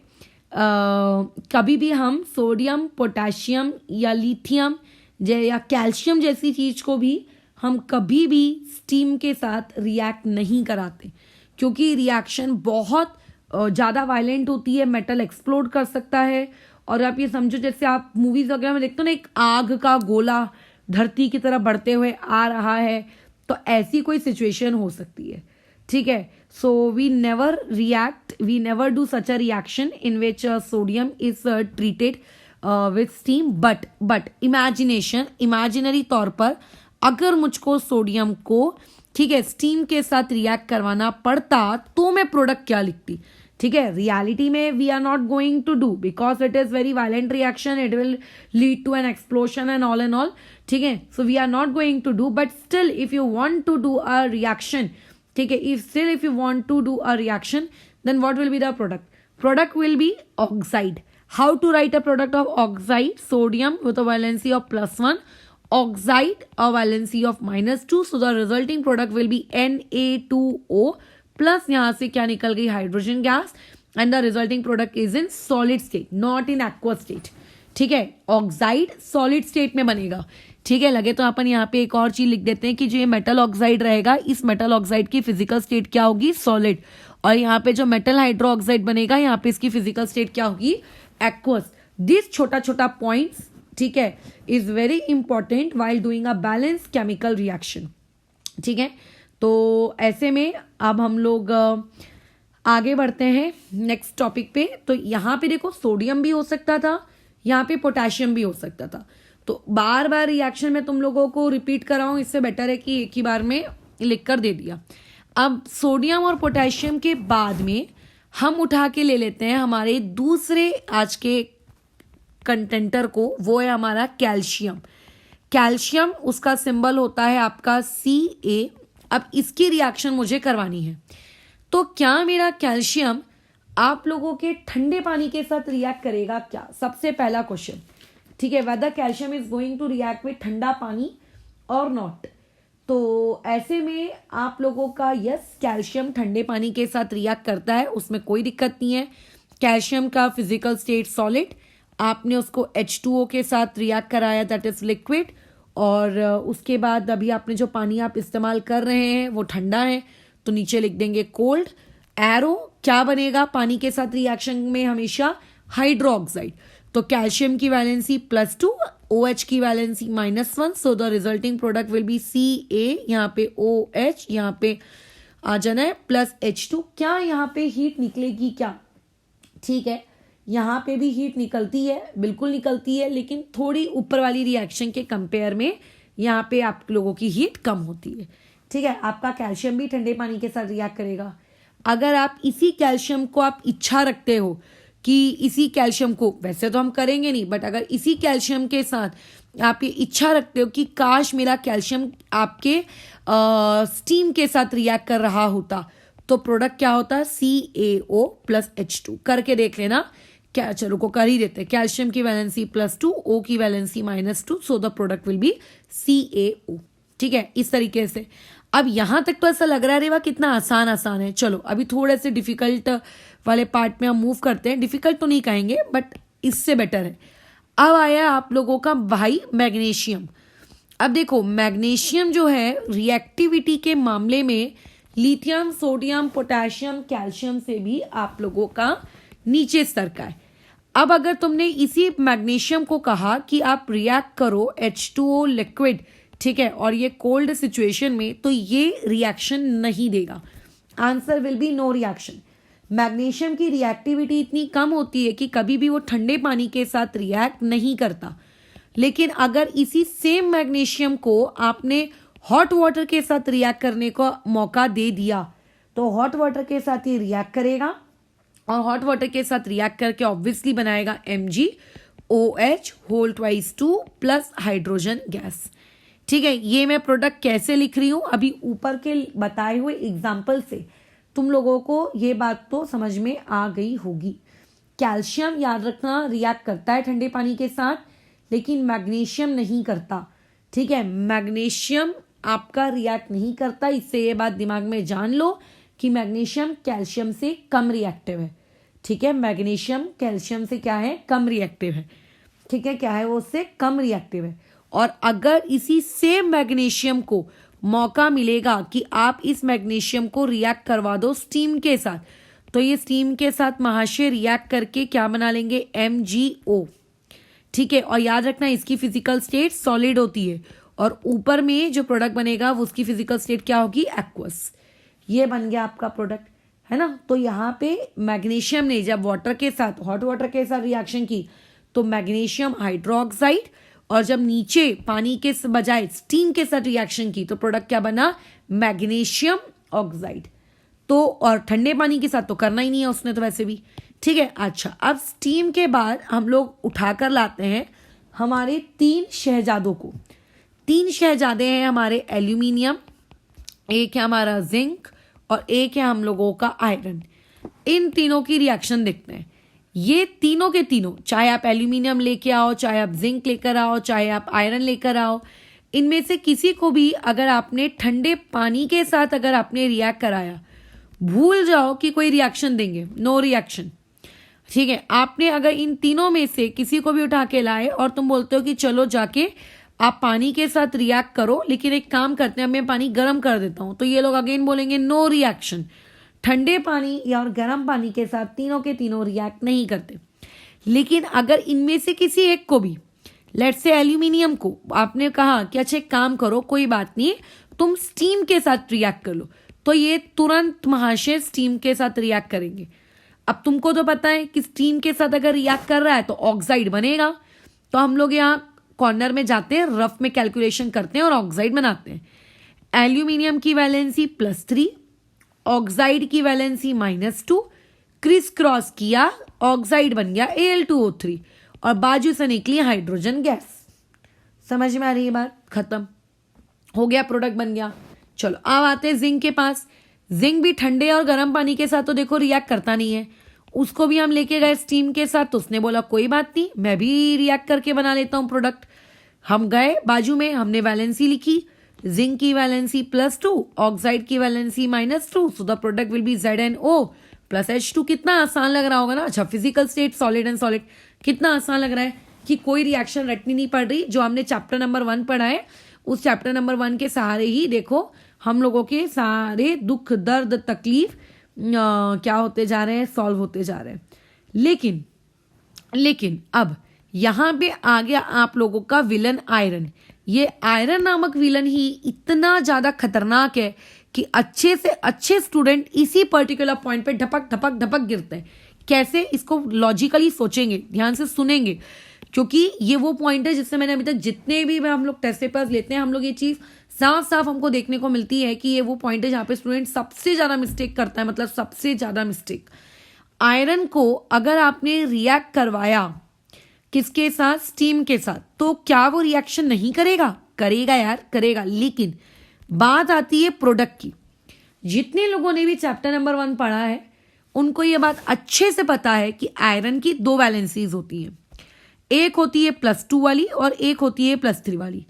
कभी भी हम सोडियम, पोटेशियम या लिथियम या कैल्शियम जैसी चीज को भी हम कभी भी स्टीम के साथ रिएक्ट नहीं कराते, क्योंकि रिएक्शन बहुत ज़्यादा वायलेंट होती है, मेटल एक्सप्लोड कर सकता है। और आप ये समझो जैसे आप मूवीज वगैरह में देखते हो ना, एक आग का गोला धरती की तरफ बढ़ते हुए आ रहा है, तो ऐसी कोई सिचुएशन हो सकती है, ठीक है। So we never react, we never do such a reaction in which sodium is treated with steam. But imaginary तौर पर अगर मुझको सोडियम को, ठीक है, स्टीम के साथ रिएक्ट करवाना पड़ता तो मैं प्रोडक्ट क्या लिखती, ठीक है। रियलिटी में we are not going to do because it is very violent reaction, it will lead to an explosion and all, ठीक है। So we are not going to do, but still if you want to do a reaction, ठीक है, if you want to do a reaction, then what will be the product? Product will be oxide. How to write a product of oxide? Sodium with a valency of +1, oxide a valency of -2, so the resulting product will be Na2O plus यहाँ से क्या निकल गई, hydrogen gas, and the resulting product is in solid state, not in aqueous state, ठीक है। Oxide solid state में बनेगा, ठीक है। लगे तो अपन यहाँ पे एक और चीज लिख देते हैं कि जो ये मेटल ऑक्साइड रहेगा, इस मेटल ऑक्साइड की फिजिकल स्टेट क्या होगी, सॉलिड। और यहाँ पे जो मेटल हाइड्रो ऑक्साइड बनेगा, यहाँ पे इसकी फिजिकल स्टेट क्या होगी, एक्वस। दिस छोटा छोटा पॉइंट्स, ठीक है, is very important while doing a balance chemical reaction, ठीक है। तो ऐसे में अब हम लोग आगे बढ़ते हैं नेक्स्ट टॉपिक पे। तो यहाँ पे देखो सोडियम भी हो सकता था, यहाँ पे पोटेशियम भी हो सकता था। तो बार बार रिएक्शन में तुम लोगों को रिपीट कराऊं, इससे बेटर है कि एक ही बार में लिख कर दे दिया। अब सोडियम और पोटेशियम के बाद में हम उठा के ले लेते हैं हमारे दूसरे आज के कंटेंटर को, वो है हमारा कैल्शियम। कैल्शियम उसका सिंबल होता है आपका Ca। अब इसकी रिएक्शन मुझे करवानी है, तो क्या मेरा कैल्शियम आप लोगों के ठंडे पानी के साथ रिएक्ट करेगा क्या? सबसे पहला क्वेश्चन, ठीक है, whether calcium is going to react with ठंडा पानी और नॉट। तो ऐसे में आप लोगों का यस, कैल्शियम ठंडे पानी के साथ रिएक्ट करता है, उसमें कोई दिक्कत नहीं है। कैल्शियम का फिजिकल स्टेट सॉलिड, आपने उसको H2O के साथ रिएक्ट कराया, दैट इज लिक्विड, और उसके बाद अभी आपने जो पानी आप इस्तेमाल कर रहे हैं वो ठंडा है, तो नीचे लिख देंगे कोल्ड। एरो क्या बनेगा पानी के साथ रिएक्शन में? हमेशा हाइड्रो ऑक्साइड। तो कैल्शियम की वैलेंसी +2, OH की valency -1, so the resulting product will be Ca, यहाँ पे OH, यहाँ पे आ जाना है +H2। क्या यहाँ पे हीट निकलेगी क्या? ठीक है, यहाँ पे भी हीट निकलती है, बिल्कुल निकलती है, लेकिन थोड़ी ऊपर वाली रिएक्शन के कंपेयर में यहाँ पे आप लोगों की हीट कम होती है। ठीक है, आपका कैल्शियम भी ठंडे पानी के साथ रिएक्ट करेगा। अगर आप इसी कैल्शियम को आप इच्छा रखते हो कि इसी कैल्शियम को, वैसे तो हम करेंगे नहीं, बट अगर इसी कैल्शियम के साथ आप ये इच्छा रखते हो कि काश मेरा कैल्शियम आपके स्टीम के साथ रिएक्ट कर रहा होता, तो प्रोडक्ट क्या होता है? CaO + H2। करके देख लेना क्या, चलो को कर ही देते। कैल्शियम की वैलेंसी +2, O की valency -2, so the product will be CaO। ठीक है, इस तरीके से। अब यहां तक तो ऐसा लग रहा है रेवा कितना आसान आसान है। चलो अभी थोड़े से डिफिकल्ट वाले पार्ट में हम मूव करते हैं। डिफिकल्ट तो नहीं कहेंगे, बट इससे बेटर है। अब आया आप लोगों का भाई मैग्नीशियम। अब देखो मैग्नीशियम जो है रिएक्टिविटी के मामले में लिथियम, सोडियम, पोटेशियम, कैल्शियम से भी आप लोगों का नीचे स्तर का है। अब अगर तुमने इसी मैग्नीशियम को कहा कि आप रिएक्ट करो H2O लिक्विड, ठीक है, और ये कोल्ड सिचुएशन में, तो ये रिएक्शन नहीं देगा। Answer will be no reaction. Magnesium की रिएक्टिविटी इतनी कम होती है कि कभी भी वो ठंडे पानी के साथ रिएक्ट नहीं करता। लेकिन अगर इसी सेम मैग्नीशियम को आपने हॉट वाटर के साथ रिएक्ट करने का मौका दे दिया, तो हॉट वाटर के साथ ये रिएक्ट करेगा, और हॉट वाटर के साथ रिएक्ट करके ऑब्वियसली बनाएगा MgOH whole twice 2 plus hydrogen gas. ठीक है, ये मैं प्रोडक्ट कैसे लिख रही हूं, अभी ऊपर के बताए हुए एग्जाम्पल से तुम लोगों को ये बात तो समझ में आ गई होगी। कैल्शियम याद रखना रिएक्ट करता है ठंडे पानी के साथ, लेकिन मैग्नीशियम नहीं करता। ठीक है, मैग्नीशियम आपका रिएक्ट नहीं करता। इससे ये बात दिमाग में जान लो कि मैग्नीशियम कैल्शियम से कम रिएक्टिव है। ठीक है, मैग्नीशियम कैल्शियम से क्या है? कम रिएक्टिव है। ठीक है, क्या है वो? उससे कम रिएक्टिव है। और अगर इसी सेम मैग्नीशियम को मौका मिलेगा कि आप इस मैग्नीशियम को रिएक्ट करवा दो स्टीम के साथ, तो ये स्टीम के साथ महाशय रिएक्ट करके क्या बना लेंगे? MgO। ठीक है, और याद रखना इसकी फिजिकल स्टेट सॉलिड होती है, और ऊपर में जो प्रोडक्ट बनेगा वो उसकी फिजिकल स्टेट क्या होगी? एक्वस। ये बन गया आपका प्रोडक्ट, है ना। तो यहाँ पे मैग्नीशियम ने जब वाटर के साथ, हॉट वाटर के साथ रिएक्शन की, तो मैग्नीशियम हाइड्रोक्साइड, और जब नीचे पानी के बजाय स्टीम के साथ रिएक्शन की, तो प्रोडक्ट क्या बना? Magnesium oxide. तो और ठंडे पानी के साथ तो करना ही नहीं है उसने तो वैसे भी। ठीक है, अच्छा, अब स्टीम के बाद हम लोग उठाकर लाते हैं हमारे 3 शहजादों को। 3 शहजादे हैं हमारे एल्यूमिनियम, एक है हमारा जिंक, और एक है हम लोगों का आयरन। इन तीनों की रिएक्शन देखते हैं। ये तीनों के तीनों, चाहे आप एल्यूमिनियम लेके आओ, चाहे आप जिंक लेकर आओ, चाहे आप आयरन लेकर आओ, इनमें से किसी को भी अगर आपने ठंडे पानी के साथ अगर आपने रिएक्ट कराया, भूल जाओ कि कोई रिएक्शन देंगे, नो रिएक्शन। ठीक है, आपने अगर इन तीनों में से किसी को भी उठा के लाए और तुम बोलते हो कि चलो जाके आप पानी के साथ रिएक्ट करो, लेकिन एक काम करते हैं, मैं पानी गर्म कर देता हूं, तो ये लोग अगेन बोलेंगे नो रिएक्शन। ठंडे पानी या और गर्म पानी के साथ तीनों के तीनों रिएक्ट नहीं करते। लेकिन अगर इनमें से किसी एक को भी, लेट्स से एल्यूमिनियम को, आपने कहा कि अच्छा एक काम करो, कोई बात नहीं, तुम स्टीम के साथ रिएक्ट कर लो, तो ये तुरंत महाशय स्टीम के साथ रिएक्ट करेंगे। अब तुमको तो पता है कि स्टीम के साथ अगर रिएक्ट कर रहा है तो ऑक्साइड बनेगा। तो हम लोग यहाँ कॉर्नर में जाते हैं, रफ में कैलकुलेशन करते हैं और ऑक्साइड बनाते हैं। एल्यूमिनियम की वैलेंसी +3, ऑक्साइड की वैलेंसी -2, क्रिस क्रॉस किया, ऑक्साइड बन गया Al2O3, और बाजू से निकली हाइड्रोजन गैस। समझ में आ रही है बात? खत्म हो गया, प्रोडक्ट बन गया। चलो अब आते हैं जिंक के पास। जिंक भी ठंडे और गर्म पानी के साथ तो देखो रिएक्ट करता नहीं है, उसको भी हम लेके गए स्टीम के साथ, तो उसने बोला कोई बात नहीं, मैं भी रिएक्ट करके बना लेता हूँ प्रोडक्ट। हम गए बाजू में, हमने वैलेंसी लिखी, जिंक की वैलेंसी +2, ऑक्साइड की valency -2, so the product will be ZnO plus H2। कितना आसान लग रहा होगा ना। अच्छा, physical state solid and solid, कितना आसान लग रहा है कि कोई रिएक्शन रटनी नहीं पड़ रही। जो हमने चैप्टर नंबर 1 पढ़ा है, उस चैप्टर नंबर 1 के सहारे ही देखो हम लोगों के सारे दुख दर्द तकलीफ क्या होते जा रहे हैं, सॉल्व होते जा रहे हैं। लेकिन अब यहां पे आ गया आप लोगों का विलन आयरन। ये आयरन नामक विलन ही इतना ज्यादा खतरनाक है कि अच्छे से अच्छे स्टूडेंट इसी पर्टिकुलर पॉइंट पे ढपक ढपक ढपक गिरते हैं। कैसे, इसको लॉजिकली सोचेंगे, ध्यान से सुनेंगे, क्योंकि ये वो पॉइंट है जिससे मैंने अभी तक जितने भी हम लोग टेस्ट पेपर्स लेते हैं, हम लोग ये चीज साफ साफ हमको देखने को मिलती है कि ये वो पॉइंट है जहां पे स्टूडेंट सबसे ज्यादा मिस्टेक करता है, मतलब सबसे ज्यादा मिस्टेक। आयरन को अगर आपने रिएक्ट करवाया किसके साथ, स्टीम के साथ, तो क्या वो रिएक्शन नहीं करेगा? करेगा यार, करेगा। लेकिन बात आती है प्रोडक्ट की। जितने लोगों ने भी चैप्टर नंबर 1 पढ़ा है उनको ये बात अच्छे से पता है कि आयरन की 2 वैलेंसीज होती हैं। एक होती है +2 वाली और एक होती है +3 वाली।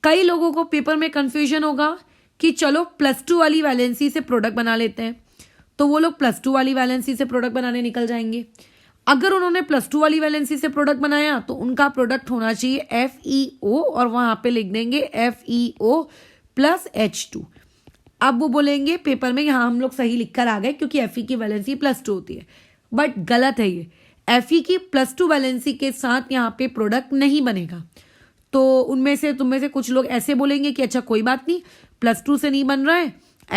कई लोगों को पेपर में कंफ्यूजन होगा कि चलो +2 वाली वैलेंसी से प्रोडक्ट बना लेते हैं, तो वो लोग +2 वाली वैलेंसी से प्रोडक्ट बनाने निकल जाएंगे। अगर उन्होंने +2 वाली वैलेंसी से प्रोडक्ट बनाया तो उनका प्रोडक्ट होना चाहिए FeO और वहां पे लिख देंगे FeO + H2। अब वो बोलेंगे पेपर में यहाँ हम लोग सही लिखकर आ गए क्योंकि Fe की वैलेंसी +2 होती है, बट गलत है ये। Fe की +2 वैलेंसी के साथ यहाँ पे प्रोडक्ट नहीं बनेगा। तो तुम में से कुछ लोग ऐसे बोलेंगे कि अच्छा कोई बात नहीं, +2 से नहीं बन रहा है,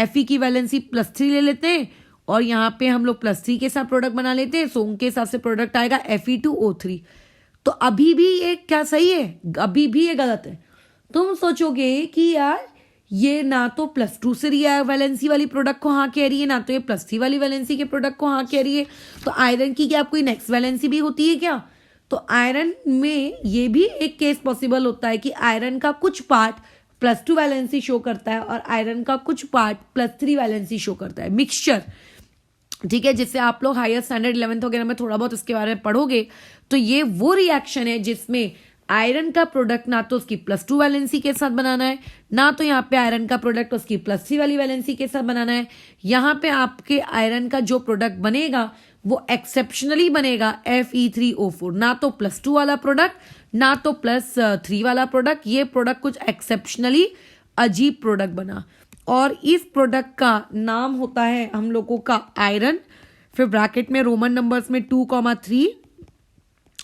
Fe की वैलेंसी +3 ले लेते हैं और यहाँ पे हम लोग +3 के साथ प्रोडक्ट बना लेते हैं, सो उनके हिसाब से प्रोडक्ट आएगा Fe2O3। तो अभी भी ये क्या सही है? अभी भी ये गलत है। तुम सोचोगे कि यार ये ना तो +2 से वैलेंसी वाली प्रोडक्ट को हाँ कह रही है, ना तो ये +3 वाली वैलेंसी के प्रोडक्ट को हाँ कह रही है, तो आयरन की क्या कोई नेक्स्ट वैलेंसी भी होती है क्या? तो आयरन में ये भी एक केस पॉसिबल होता है कि आयरन का कुछ पार्ट +2 वैलेंसी शो करता है और आयरन का कुछ पार्ट +3 वैलेंसी शो करता है, मिक्सचर। ठीक है, जिससे आप लोग हायर स्टैंडर्ड 11th वगैरह में थोड़ा बहुत इसके बारे में पढ़ोगे। तो ये वो रिएक्शन है जिसमें आयरन का प्रोडक्ट ना तो उसकी +2 वैलेंसी के साथ बनाना है, ना तो यहाँ पे आयरन का प्रोडक्ट उसकी +3 वाली वैलेंसी के साथ बनाना है। यहाँ पे आपके आयरन का जो प्रोडक्ट बनेगा वो एक्सेप्शनली बनेगा Fe3O4, ना तो +2 वाला प्रोडक्ट ना तो +3 वाला प्रोडक्ट। ये प्रोडक्ट कुछ एक्सेप्शनली अजीब प्रोडक्ट बना और इस प्रोडक्ट का नाम होता है हम लोगों का आयरन। फिर ब्रैकेट में रोमन नंबर्स में 2,3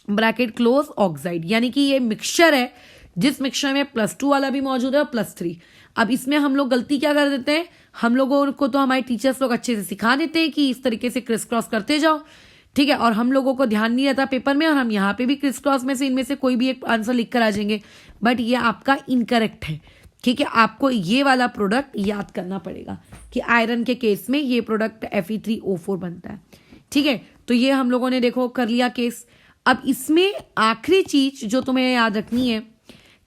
ब्रैकेट क्लोज ऑक्साइड, यानी कि ये मिक्सचर है जिस मिक्सचर में +2 वाला भी मौजूद है और +3। अब इसमें हम लोग गलती क्या कर देते हैं, हम लोगों को तो हमारे टीचर्स लोग अच्छे से सिखा देते हैं कि इस तरीके से क्रिस क्रॉस करते जाओ, ठीक है, और हम लोगों को ध्यान नहीं रहता पेपर में और हम यहाँ पे भी क्रिस क्रॉस में से इनमें से कोई भी एक आंसर लिख कर आ जाएंगे, बट ये आपका इनकरेक्ट है। ठीक है, आपको ये वाला प्रोडक्ट याद करना पड़ेगा कि आयरन के केस में ये प्रोडक्ट Fe3O4 बनता है। ठीक है, तो ये हम लोगों ने देखो कर लिया केस। अब इसमें आखिरी चीज जो तुम्हें याद रखनी है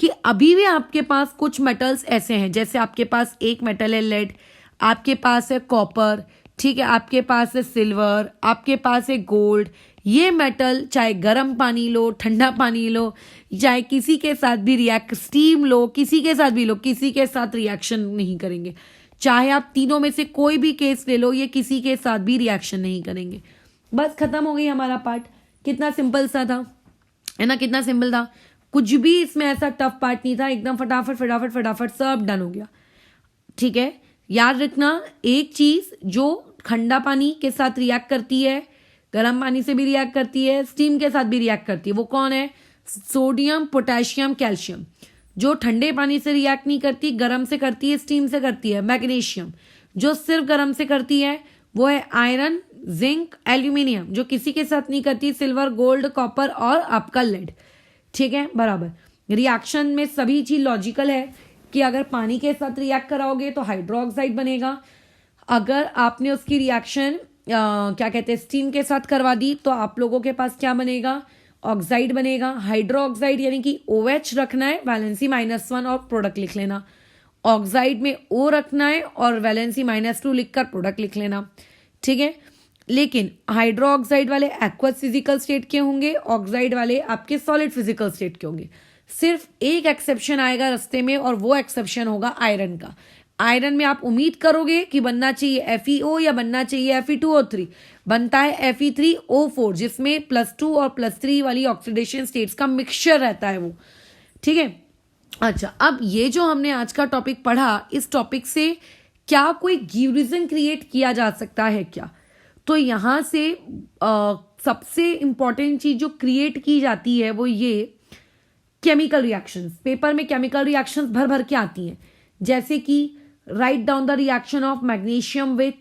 कि अभी भी आपके पास कुछ मेटल्स ऐसे हैं, जैसे आपके पास एक मेटल है लेड, आपके पास है कॉपर, ठीक है, आपके पास है सिल्वर, आपके पास है गोल्ड। ये मेटल चाहे गर्म पानी लो, ठंडा पानी लो, चाहे किसी के साथ भी रिएक्ट, स्टीम लो, किसी के साथ भी लो, किसी के साथ रिएक्शन नहीं करेंगे। चाहे आप तीनों में से कोई भी केस ले लो, ये किसी के साथ भी रिएक्शन नहीं करेंगे। बस खत्म हो गई हमारा पार्ट। कितना सिंपल सा था, है ना, कितना सिंपल था। कुछ भी इसमें ऐसा टफ पार्ट नहीं था, एकदम फटाफट फटाफट फटाफट सब डन हो गया। ठीक है, याद रखना एक चीज, जो ठंडा पानी के साथ रिएक्ट करती है, गर्म पानी से भी रिएक्ट करती है, स्टीम के साथ भी रिएक्ट करती है, वो कौन है? Sodium, potassium, calcium. जो ठंडे पानी से रिएक्ट नहीं करती, गर्म से करती है, स्टीम से करती है, मैग्नीशियम। जो सिर्फ गर्म से करती है वो है आयरन, जिंक, एल्यूमिनियम। जो किसी के साथ नहीं करती, सिल्वर, गोल्ड, कॉपर और आपका लेड। ठीक है, बराबर। रिएक्शन में सभी चीज लॉजिकल है कि अगर पानी के साथ रिएक्ट कराओगे तो हाइड्रोक्साइड बनेगा, अगर आपने उसकी रिएक्शन क्या कहते हैं स्टीम के साथ करवा दी तो आप लोगों के पास क्या बनेगा? ऑक्साइड बनेगा। हाइड्रोक्साइड यानी कि OH रखना है, वैलेंसी -1 और प्रोडक्ट लिख लेना। ऑक्साइड में O रखना है और वैलेंसी -2 लिखकर प्रोडक्ट लिख लेना। ठीक है, लेकिन हाइड्रो ऑक्साइड वाले एक्वस फिजिकल स्टेट के होंगे, ऑक्साइड वाले आपके सॉलिड फिजिकल स्टेट के होंगे। सिर्फ एक एक्सेप्शन आएगा रास्ते में और वो एक्सेप्शन होगा आयरन का। आयरन में आप उम्मीद करोगे कि बनना चाहिए FeO या बनना चाहिए Fe2O3, बनता है Fe3O4 जिसमें +2 और +3 वाली ऑक्सीडेशन स्टेट्स का मिक्सचर रहता है वो। ठीक है, अच्छा अब ये जो हमने आज का टॉपिक पढ़ा, इस टॉपिक से क्या कोई गिव रीजन क्रिएट किया जा सकता है क्या? तो यहाँ से सबसे इंपॉर्टेंट चीज जो क्रिएट की जाती है वो ये केमिकल रिएक्शंस। पेपर में केमिकल रिएक्शंस भर भर के आती हैं, जैसे कि write down the reaction of magnesium with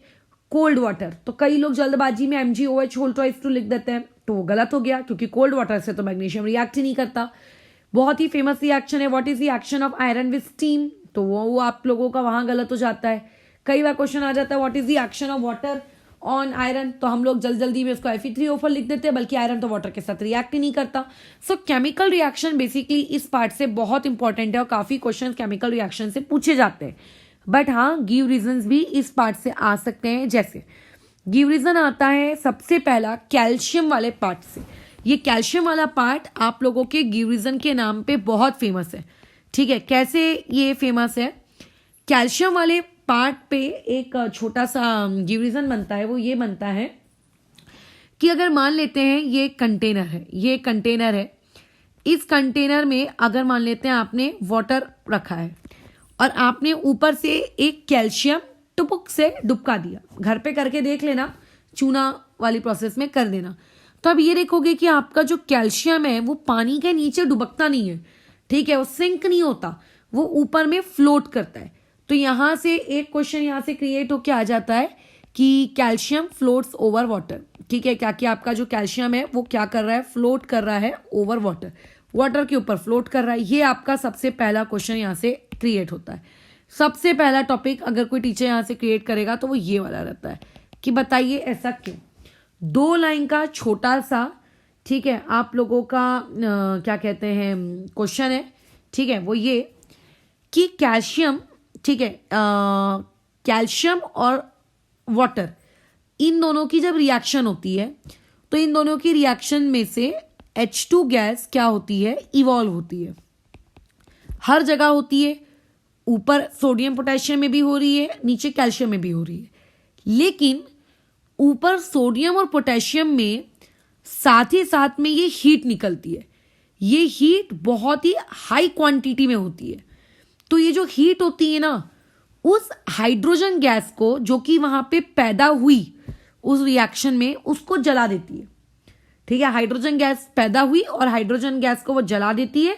cold water. तो कई लोग जल्दबाजी में MgOH लिख देते हैं, तो वो गलत हो गया क्योंकि कोल्ड वाटर से तो मैग्नीशियम रिएक्ट ही नहीं करता। बहुत ही फेमस रिएक्शन है what is reaction of iron with steam, तो वो आप लोगों का वहां गलत हो जाता है। कई बार क्वेश्चन आ जाता है what is reaction of water on iron, तो हम लोग जल्दी में उसको Fe3O4 लिख देते हैं, बल्कि आयरन तो वाटर के साथ रिएक्ट ही नहीं करता। सो केमिकल रिएक्शन बेसिकली इस पार्ट से बहुत इंपॉर्टेंट है और काफी क्वेश्चन केमिकल रिएक्शन से पूछे जाते हैं। बट हाँ, गिव रीजंस भी इस पार्ट से आ सकते हैं। जैसे गिव रीजन आता है सबसे पहला कैल्शियम वाले पार्ट से। ये कैल्शियम वाला पार्ट आप लोगों के गिव रीजन के नाम पे बहुत फेमस है। ठीक है, कैसे ये फेमस है? कैल्शियम वाले पार्ट पे एक छोटा सा गिव रीजन बनता है, वो ये बनता है कि अगर मान लेते हैं ये कंटेनर है, ये कंटेनर है, इस कंटेनर में अगर मान लेते हैं आपने वाटर रखा है और आपने ऊपर से एक कैल्शियम टुपुक से डुबका दिया, घर पे करके देख लेना, चूना वाली प्रोसेस में कर देना, तो अब ये देखोगे कि आपका जो कैल्शियम है वो पानी के नीचे डुबकता नहीं है। ठीक है, वो सिंक नहीं होता, वो ऊपर में फ्लोट करता है। तो यहां से एक क्वेश्चन यहां से क्रिएट होकर आ जाता है कि कैल्शियम फ्लोट्स ओवर वाटर। ठीक है, क्या कि आपका जो कैल्शियम है वो क्या कर रहा है? फ्लोट कर रहा है ओवर वाटर, वाटर के ऊपर फ्लोट कर रहा है। ये आपका सबसे पहला क्वेश्चन यहां से क्रिएट होता है। सबसे पहला टॉपिक अगर कोई टीचर यहां से क्रिएट करेगा तो वो ये वाला रहता है कि बताइए ऐसा क्यों। 2 लाइन का छोटा सा, ठीक है, आप लोगों का क्या कहते हैं क्वेश्चन है। ठीक है, वो ये कि कैल्शियम, ठीक है, कैल्शियम और वाटर इन दोनों की जब रिएक्शन होती है तो इन दोनों की रिएक्शन में से H2 गैस क्या होती है? इवॉल्व होती है। हर जगह होती है, ऊपर सोडियम पोटेशियम में भी हो रही है, नीचे कैल्शियम में भी हो रही है। लेकिन ऊपर सोडियम और पोटेशियम में साथ ही साथ में ये हीट निकलती है। ये हीट बहुत ही हाई क्वांटिटी में होती है। तो ये जो हीट होती है ना, उस हाइड्रोजन गैस को जो कि वहां पे पैदा हुई उस रिएक्शन में, उसको जला देती है। ठीक है, हाइड्रोजन गैस पैदा हुई और हाइड्रोजन गैस को वो जला देती है।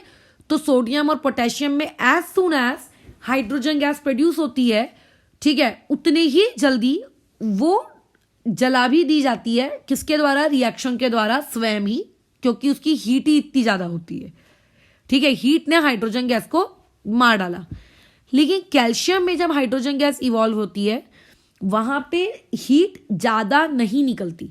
तो सोडियम और पोटेशियम में as soon as hydrogen gas produce होती है, ठीक है, उतने ही जल्दी वो जला भी दी जाती है। किसके द्वारा? रिएक्शन के द्वारा स्वयं ही, क्योंकि उसकी हीट ही इतनी ज्यादा होती है। ठीक है, हीट ने हाइड्रोजन गैस को मार डाला। लेकिन कैल्शियम में जब हाइड्रोजन गैस इवॉल्व होती है वहां पे हीट ज्यादा नहीं निकलती।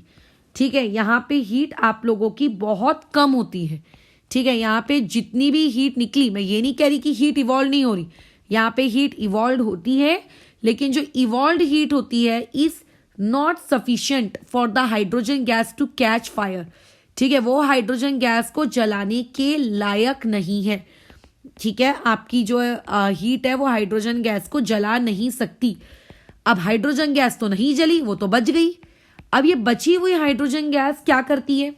ठीक है, यहां पे हीट आप लोगों की बहुत कम होती है। ठीक है, यहां पे जितनी भी हीट निकली, मैं ये नहीं कह रही कि हीट इवॉल्व नहीं हो रही, यहां पे हीट इवॉल्व होती है, लेकिन जो इवॉल्व हीट होती है is not sufficient for the hydrogen gas to catch fire. ठीक है, वो हाइड्रोजन गैस को जलाने के लायक नहीं है। ठीक है, आपकी जो हीट है वो हाइड्रोजन गैस को जला नहीं सकती। अब हाइड्रोजन गैस तो नहीं जली, वो तो बच गई। अब ये बची हुई हाइड्रोजन गैस क्या करती है?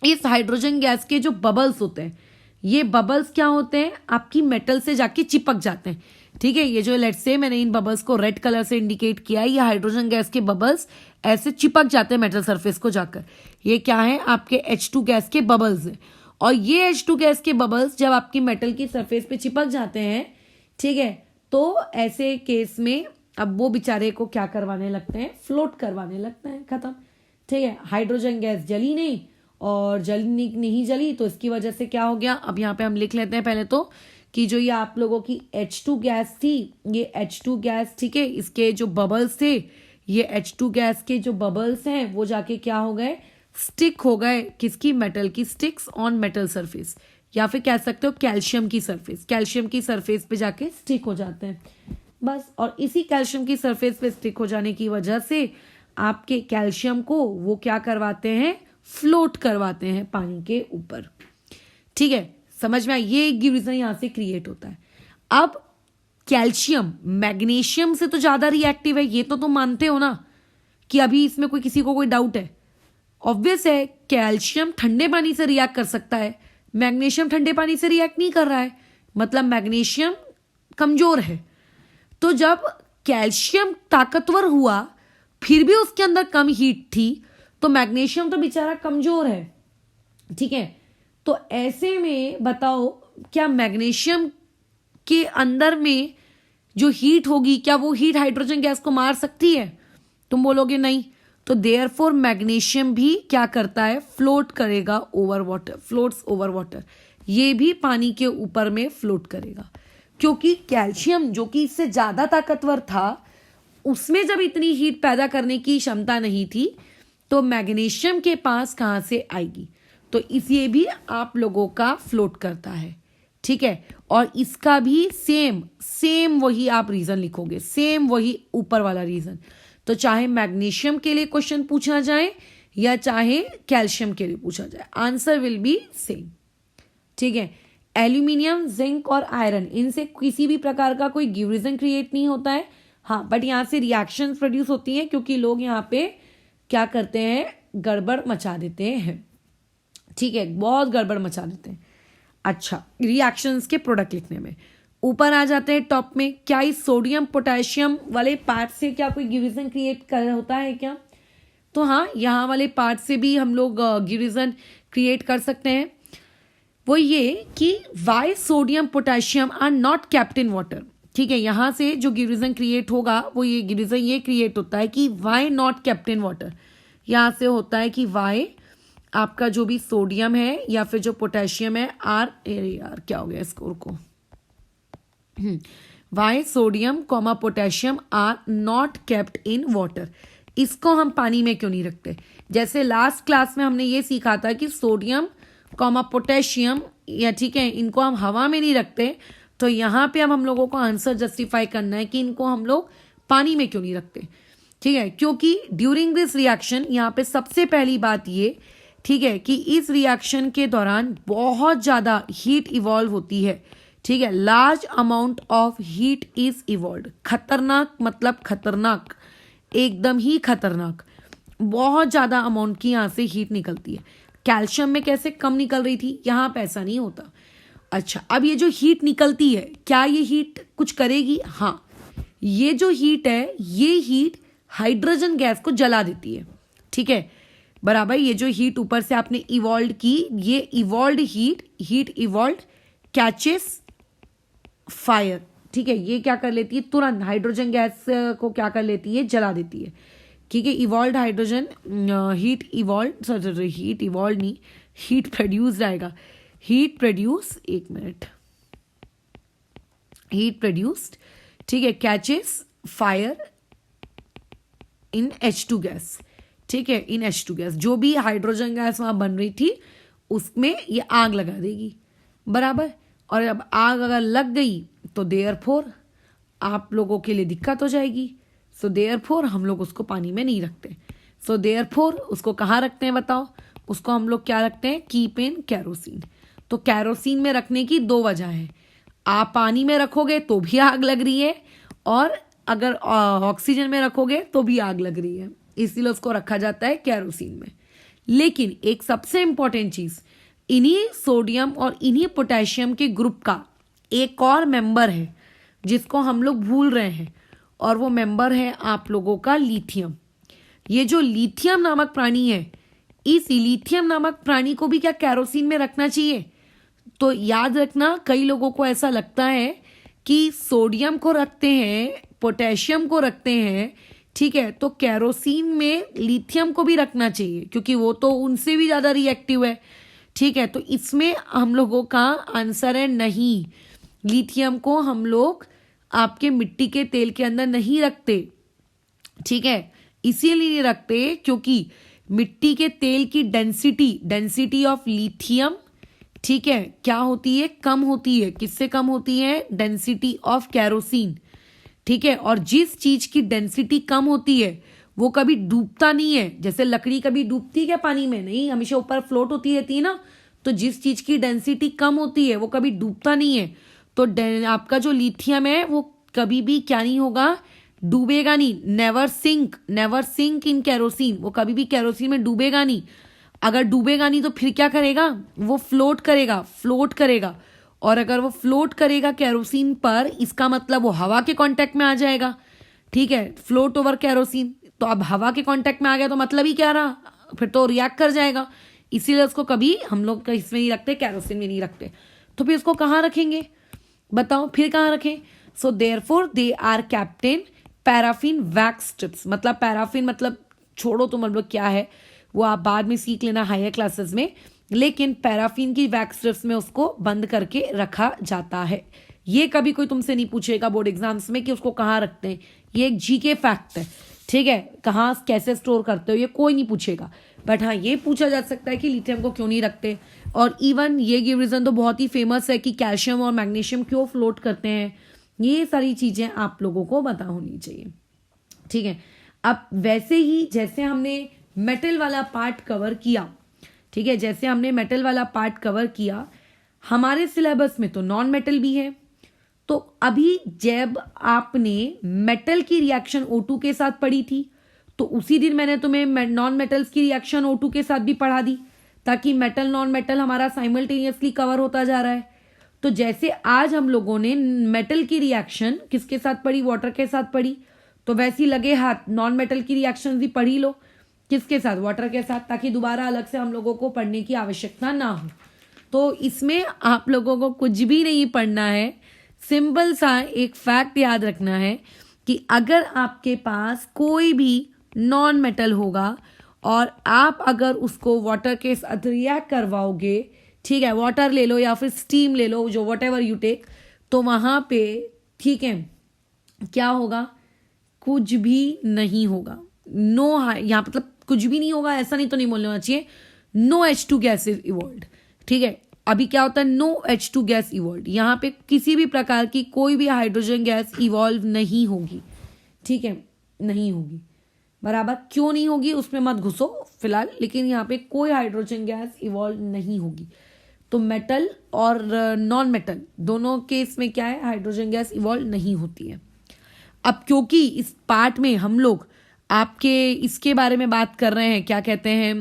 इस हाइड्रोजन गैस के जो बबल्स होते हैं, ये बबल्स क्या होते हैं? आपकी मेटल से जाके चिपक जाते हैं। ठीक है, ये जो लेट्स से मैंने इन बबल्स को रेड कलर से इंडिकेट किया है, ये हाइड्रोजन गैस के बबल्स ऐसे चिपक जाते हैं मेटल सरफेस को जाकर। ये क्या है? आपके H2 गैस के बबल्स हैं। और ये H2 गैस के बबल्स जब आपकी मेटल की सरफेस पे चिपक जाते हैं, ठीक है, तो ऐसे केस में अब वो बेचारे को क्या करवाने लगते हैं? फ्लोट करवाने लगते हैं। खत्म। ठीक है, हाइड्रोजन गैस जली नहीं और जली नहीं जली, तो इसकी वजह से क्या हो गया? अब यहाँ पे हम लिख लेते हैं पहले तो कि जो ये आप लोगों की H2 गैस थी, ये H2 गैस, ठीक है, इसके जो बबल्स थे, ये H2 गैस के जो बबल्स हैं वो जाके क्या हो गए? स्टिक हो गए। किसकी? मेटल की। स्टिक्स ऑन मेटल सरफेस, या फिर कह सकते हो कैल्शियम की सरफेस। कैल्शियम की सरफेस पे जाके स्टिक हो जाते हैं बस। और इसी कैल्शियम की सरफेस पे स्टिक हो जाने की वजह से आपके कैल्शियम को वो क्या करवाते हैं, फ्लोट करवाते हैं पानी के ऊपर। ठीक है, समझ में आया, ये एक रीजन यहां से क्रिएट होता है। अब कैल्शियम मैग्नीशियम से तो ज्यादा रिएक्टिव है, ये तो तुम मानते हो ना, कि अभी इसमें कोई किसी को कोई डाउट है? ऑब्वियस है, कैल्शियम ठंडे पानी से रिएक्ट कर सकता है, मैग्नीशियम ठंडे पानी से रिएक्ट नहीं कर रहा है, मतलब मैग्नीशियम कमजोर है। तो जब कैल्शियम ताकतवर हुआ फिर भी उसके अंदर कम हीट थी, तो मैग्नीशियम तो बेचारा कमजोर है। ठीक है, तो ऐसे में बताओ, क्या मैग्नीशियम के अंदर में जो हीट होगी, क्या वो हीट हाइड्रोजन गैस को मार सकती है? तुम बोलोगे नहीं। तो देयरफॉर मैग्नीशियम भी क्या करता है, फ्लोट करेगा over water, floats over water, ये भी पानी के ऊपर में फ्लोट करेगा। क्योंकि कैल्शियम जो कि इससे ज्यादा ताकतवर था, उसमें जब इतनी हीट पैदा करने की क्षमता नहीं थी, तो मैग्नीशियम के पास कहां से आएगी? तो ये भी आप लोगों का फ्लोट करता है। ठीक है, और इसका भी सेम वही आप रीजन लिखोगे, सेम वही ऊपर वाला रीजन। तो चाहे मैग्नीशियम के लिए क्वेश्चन पूछा जाए या चाहे कैल्शियम के लिए पूछा जाए, आंसर विल बी सेम। ठीक है, एल्यूमिनियम, जिंक और आयरन, इनसे किसी भी प्रकार का कोई गिव रीजन क्रिएट नहीं होता है। हाँ, बट यहां से रिएक्शंस प्रोड्यूस होती हैं, क्योंकि लोग यहाँ पे क्या करते हैं, गड़बड़ मचा देते हैं। ठीक है, बहुत गड़बड़ मचा देते हैं। अच्छा, रिएक्शंस के प्रोडक्ट लिखने में ऊपर आ जाते हैं टॉप में। क्या इस सोडियम पोटेशियम वाले पार्ट से क्या कोई गिव रीजन क्रिएट कर होता है क्या? तो हाँ, यहाँ वाले पार्ट से भी हम लोग गिव रीजन क्रिएट कर सकते हैं। वो ये कि why sodium potassium are not kept in water. ठीक है, यहां से जो गिव रीजन क्रिएट होगा, वो ये गिव रीजन ये क्रिएट होता है कि why not kept in water. यहां से होता है कि वाई आपका जो भी सोडियम है या फिर जो पोटेशियम है, यार क्या हो गया स्कोर को, why sodium comma potassium are not kept in water. इसको हम पानी में क्यों नहीं रखते? जैसे लास्ट क्लास में हमने ये सीखा था कि सोडियम कॉमा पोटेशियम, या ठीक है, इनको हम हवा में नहीं रखते। तो यहां पे अब हम लोगों को आंसर जस्टिफाई करना है कि इनको हम लोग पानी में क्यों नहीं रखते। ठीक है, क्योंकि ड्यूरिंग दिस रिएक्शन, यहाँ पे सबसे पहली बात ये, ठीक है, कि इस रिएक्शन के दौरान बहुत ज्यादा हीट इवॉल्व होती है। ठीक है, large amount of heat is evolve. खतरनाक मतलब खतरनाक, एकदम ही खतरनाक, बहुत ज्यादा अमाउंट की यहां से हीट निकलती है। कैल्शियम में कैसे कम निकल रही थी, यहां पे ऐसा नहीं होता। अच्छा, अब ये जो हीट निकलती है, क्या ये हीट कुछ करेगी? हाँ, ये जो हीट है, ये हीट हाइड्रोजन गैस को जला देती है। ठीक है, बराबर। ये जो हीट ऊपर से आपने इवॉल्व की, ये evolve heat evolve catches fire. ठीक है, ये क्या कर लेती है, तुरंत हाइड्रोजन गैस को क्या कर लेती है, जला देती है। ठीक है, इवॉल्व हाइड्रोजन हीट इवॉल्व नहीं, हीट प्रोड्यूस आएगा, हीट प्रोड्यूस, एक मिनट, हीट प्रोड्यूस्ड। ठीक है, catches fire in H2 gas. ठीक है, इन H2 गैस, जो भी हाइड्रोजन गैस वहां बन रही थी उसमें ये आग लगा देगी, बराबर। और अब आग अगर लग गई तो देयरफॉर आप लोगों के लिए दिक्कत हो जाएगी। सो देयरफॉर हम लोग उसको पानी में नहीं रखते। सो देयरफॉर उसको कहाँ रखते हैं बताओ? उसको हम लोग क्या रखते हैं, कीप इन कैरोसिन। तो कैरोसिन में रखने की दो वजह है, आप पानी में रखोगे तो भी आग लग रही है, और अगर ऑक्सीजन में रखोगे तो भी आग लग रही है, इसीलिए उसको रखा जाता है कैरोसिन में। लेकिन एक सबसे इंपॉर्टेंट चीज, इन्हीं सोडियम और इन्हीं पोटेशियम के ग्रुप का एक और मेंबर है जिसको हम लोग भूल रहे हैं, और वो मेंबर है आप लोगों का लिथियम। ये जो लिथियम नामक प्राणी है, इस लिथियम नामक प्राणी को भी क्या कैरोसिन में रखना चाहिए? तो याद रखना, कई लोगों को ऐसा लगता है कि सोडियम को रखते हैं, पोटेशियम को रखते हैं, ठीक है, तो कैरोसिन में लिथियम को भी रखना चाहिए, क्योंकि वो तो उनसे भी ज्यादा रिएक्टिव है। ठीक है, तो इसमें हम लोगों का आंसर है नहीं, लिथियम को हम लोग आपके मिट्टी के तेल के अंदर नहीं रखते। ठीक है, इसीलिए नहीं रखते क्योंकि मिट्टी के तेल की डेंसिटी ऑफ लिथियम, ठीक है, क्या होती है, कम होती है। किससे कम होती है? Density of kerosene. ठीक है, और जिस चीज की डेंसिटी कम होती है वो कभी डूबता नहीं है। जैसे लकड़ी कभी डूबती है पानी में, नहीं, हमेशा ऊपर फ्लोट होती रहती है ना। तो जिस चीज की डेंसिटी कम होती है वो कभी डूबता नहीं है। तो आपका जो लिथियम है वो कभी भी क्या नहीं होगा, डूबेगा नहीं। नेवर सिंक इन कैरोसिन, वो कभी भी कैरोसिन में डूबेगा नहीं। अगर डूबेगा नहीं तो फिर क्या करेगा, वो फ्लोट करेगा। और अगर वो फ्लोट करेगा कैरोसिन पर, इसका मतलब वो हवा के कांटेक्ट में आ जाएगा। ठीक है, फ्लोट ओवर कैरोसिन। तो अब हवा के कांटेक्ट में आ गया तो मतलब ही क्या रहा, फिर तो रिएक्ट कर जाएगा। इसीलिए उसको कभी हम लोग इसमें नहीं रखते, कैरोसिन में नहीं रखते। तो फिर उसको कहाँ रखेंगे, बताओ फिर कहाँ रखें। So therefore they are kept in paraffin wax strips. मतलब पैराफिन मतलब छोड़ो तो मतलब क्या है वो आप बाद में सीख लेना हायर क्लासेस में। लेकिन पैराफिन की वैक्स स्ट्रिप्स में उसको बंद करके रखा जाता है। ये कभी कोई तुमसे नहीं पूछेगा बोर्ड एग्जाम्स में कि उसको कहाँ रखते हैं। ये एक जीके फैक्ट है, ठीक है, कहाँ कैसे स्टोर करते हो ये कोई नहीं पूछेगा। बट हाँ, ये पूछा जा सकता है कि लिथियम को क्यों नहीं रखते। और इवन ये गिव रीजन तो बहुत ही फेमस है कि कैल्शियम और मैग्नीशियम क्यों फ्लोट करते हैं। ये सारी चीजें आप लोगों को पता होनी चाहिए, ठीक है। अब वैसे ही जैसे हमने मेटल वाला पार्ट कवर किया, ठीक है, जैसे हमने मेटल वाला पार्ट कवर किया, हमारे सिलेबस में तो नॉन मेटल भी है। तो अभी जब आपने मेटल की रिएक्शन O2 के साथ पढ़ी थी तो उसी दिन मैंने तुम्हें नॉन मेटल्स की रिएक्शन O2 के साथ भी पढ़ा दी, ताकि मेटल नॉन मेटल हमारा साइमल्टेनियसली कवर होता जा रहा है। तो जैसे आज हम लोगों ने मेटल की रिएक्शन किसके साथ पढ़ी, वाटर के साथ पढ़ी, तो वैसी लगे हाथ नॉन मेटल की रिएक्शन भी पढ़ी लो, किसके साथ, वाटर के साथ, ताकि दोबारा अलग से हम लोगों को पढ़ने की आवश्यकता ना हो। तो इसमें आप लोगों को कुछ भी नहीं पढ़ना है, सिंपल सा एक फैक्ट याद रखना है कि अगर आपके पास कोई भी नॉन मेटल होगा और आप अगर उसको वाटर के साथ रिएक्ट करवाओगे, ठीक है, वाटर ले लो या फिर स्टीम ले लो, जो वट एवर यू टेक, तो वहां पे, ठीक है, क्या होगा, कुछ भी नहीं होगा। नो, यहाँ मतलब कुछ भी नहीं होगा ऐसा नहीं तो नहीं बोलना चाहिए, no H2 gas is evolved, ठीक है। अभी क्या होता है, नो H2 गैस इवॉल्व्ड, यहाँ पे किसी भी प्रकार की कोई भी हाइड्रोजन गैस इवॉल्व नहीं होगी, ठीक है, नहीं होगी, बराबर। क्यों नहीं होगी उसमें मत घुसो फिलहाल, लेकिन यहाँ पे कोई हाइड्रोजन गैस इवॉल्व नहीं होगी। तो मेटल और नॉन मेटल दोनों केस में क्या है, हाइड्रोजन गैस इवॉल्व नहीं होती है। अब क्योंकि इस पार्ट में हम लोग आपके इसके बारे में बात कर रहे हैं, क्या कहते हैं,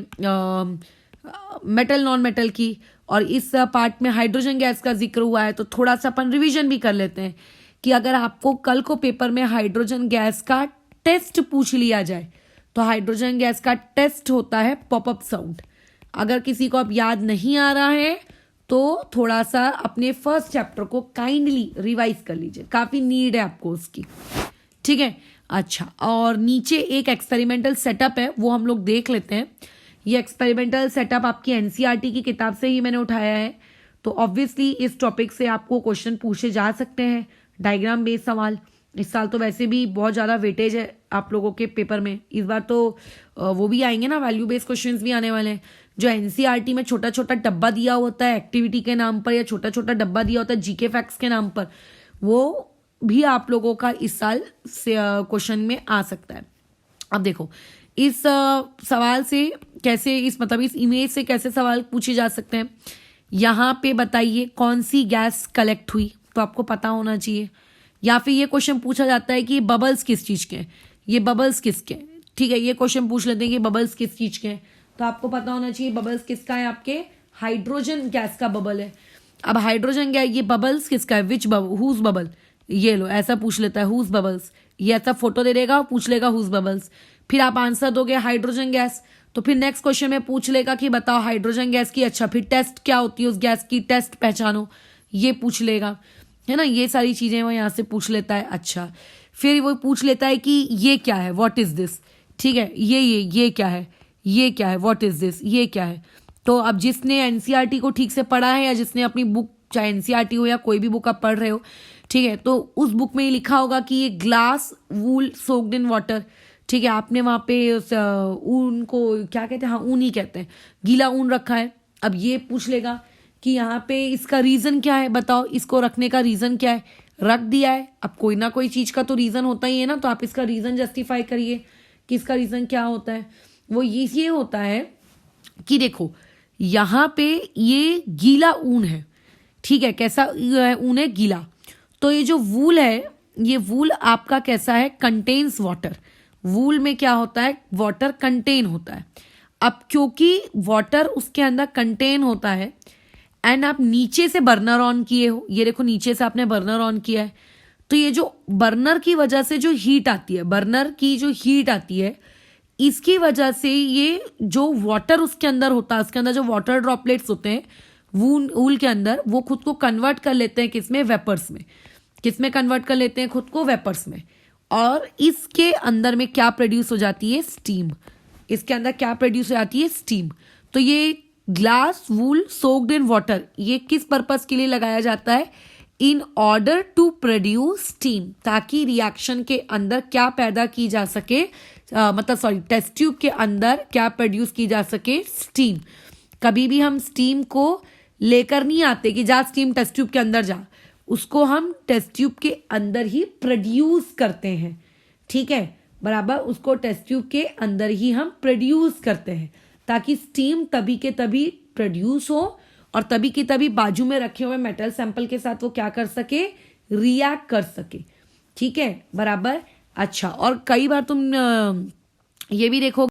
मेटल नॉन मेटल की, और इस पार्ट में हाइड्रोजन गैस का जिक्र हुआ है, तो थोड़ा सा अपन रिवीजन भी कर लेते हैं कि अगर आपको कल को पेपर में हाइड्रोजन गैस का टेस्ट पूछ लिया जाए तो हाइड्रोजन गैस का टेस्ट होता है पॉपअप साउंड। अगर किसी को अब याद नहीं आ रहा है तो थोड़ा सा अपने फर्स्ट चैप्टर को काइंडली रिवाइज कर लीजिए, काफी नीड है आपको उसकी, ठीक है। अच्छा, और नीचे एक एक्सपेरिमेंटल सेटअप है, वो हम लोग देख लेते हैं। ये एक्सपेरिमेंटल सेटअप आपकी एनसीईआरटी की किताब से ही मैंने उठाया है। तो ऑब्वियसली इस टॉपिक से आपको क्वेश्चन पूछे जा सकते हैं, डायग्राम बेस्ड सवाल। इस साल तो वैसे भी बहुत ज़्यादा वेटेज है आप लोगों के पेपर में, इस बार तो वो भी आएंगे ना, वैल्यू बेस्ड क्वेश्चंस भी आने वाले हैं। जो एनसीईआरटी में छोटा छोटा डब्बा दिया होता है एक्टिविटी के नाम पर, या छोटा छोटा डब्बा दिया होता है जीके फैक्ट्स के नाम पर, वो भी आप लोगों का इस साल से क्वेश्चन में आ सकता है। अब देखो इस सवाल से कैसे, इस मतलब इस इमेज से कैसे सवाल पूछे जा सकते हैं। यहाँ पे बताइए कौन सी गैस कलेक्ट हुई, तो आपको पता होना चाहिए। या फिर ये क्वेश्चन पूछा जाता है कि बबल्स किस चीज के हैं, ये बबल्स किसके हैं, ठीक है, ये क्वेश्चन पूछ लेते हैं कि बबल्स किस चीज के हैं, तो आपको पता होना चाहिए बबल्स किसका है, आपके हाइड्रोजन गैस का बबल है। अब हाइड्रोजन गैस, ये बबल्स किसका है, विच बबल, हुज बबल, ये लो ऐसा पूछ लेता है, हुज बबल्स, ये ऐसा फोटो दे देगा और पूछ लेगा हुज बबल्स, फिर आप आंसर दोगे हाइड्रोजन गैस। तो फिर नेक्स्ट क्वेश्चन में पूछ लेगा कि बताओ हाइड्रोजन गैस की, अच्छा फिर टेस्ट क्या होती है उस गैस की, टेस्ट पहचानो, ये पूछ लेगा, है ना, ये सारी चीजें वो यहाँ से पूछ लेता है। अच्छा, फिर वो पूछ लेता है कि ये क्या है, व्हाट इज दिस, ठीक है, ये क्या है, ये क्या है, व्हाट इज दिस, ये क्या है। तो अब जिसने एनसीईआरटी को ठीक से पढ़ा है, या जिसने अपनी बुक, चाहे एनसीईआरटी हो या कोई भी बुक आप पढ़ रहे हो, ठीक है, तो उस बुक में लिखा होगा कि ये glass wool soaked in water, ठीक है, आपने वहां पे उस ऊन को क्या कहते हैं, हाँ ऊन ही कहते हैं, गीला ऊन रखा है। अब ये पूछ लेगा कि यहाँ पे इसका रीजन क्या है, बताओ इसको रखने का रीजन क्या है, रख दिया है। अब कोई ना कोई चीज का तो रीजन होता ही है ना, तो आप इसका रीजन जस्टिफाई करिए किसका रीज़न क्या होता है? वो ये होता है कि देखो यहाँ पे ये गीला ऊन है, ठीक है, कैसा ऊन है? गीला। तो ये जो वूल है, ये वूल आपका कैसा है? Contains water. वूल में क्या होता है? वाटर कंटेन होता है। अब क्योंकि वाटर उसके अंदर कंटेन होता है एंड आप नीचे से बर्नर ऑन किए हो, ये देखो नीचे से आपने बर्नर ऑन किया है, तो ये जो बर्नर की वजह से जो हीट आती है, बर्नर की जो हीट आती है, इसकी वजह से ये जो वाटर उसके अंदर होता है, उसके अंदर जो वाटर ड्रॉपलेट्स होते हैं वूल के अंदर, वो खुद को कन्वर्ट कर लेते हैं किसमें? वेपर्स में। किसमें कन्वर्ट कर लेते हैं खुद को? वेपर्स में। और इसके अंदर में क्या प्रोड्यूस हो जाती है? स्टीम। इसके अंदर क्या प्रोड्यूस हो जाती है? स्टीम। तो ये glass wool soaked in water, ये किस पर्पस के लिए लगाया जाता है? In order to produce steam, ताकि रिएक्शन के अंदर क्या पैदा की जा सके, टेस्ट ट्यूब के अंदर क्या प्रोड्यूस की जा सके? स्टीम। कभी भी हम स्टीम को लेकर नहीं आते कि जा स्टीम टेस्ट ट्यूब के अंदर जा, उसको हम टेस्ट ट्यूब के अंदर ही प्रोड्यूस करते हैं, ठीक है, बराबर। उसको टेस्ट ट्यूब के अंदर ही हम प्रोड्यूस करते हैं ताकि स्टीम तभी के तभी प्रोड्यूस हो और तभी की तभी बाजू में रखे हुए मेटल सैंपल के साथ वो क्या कर सके? रिएक्ट कर सके, ठीक है, बराबर। अच्छा, और कई बार तुम ये भी देखो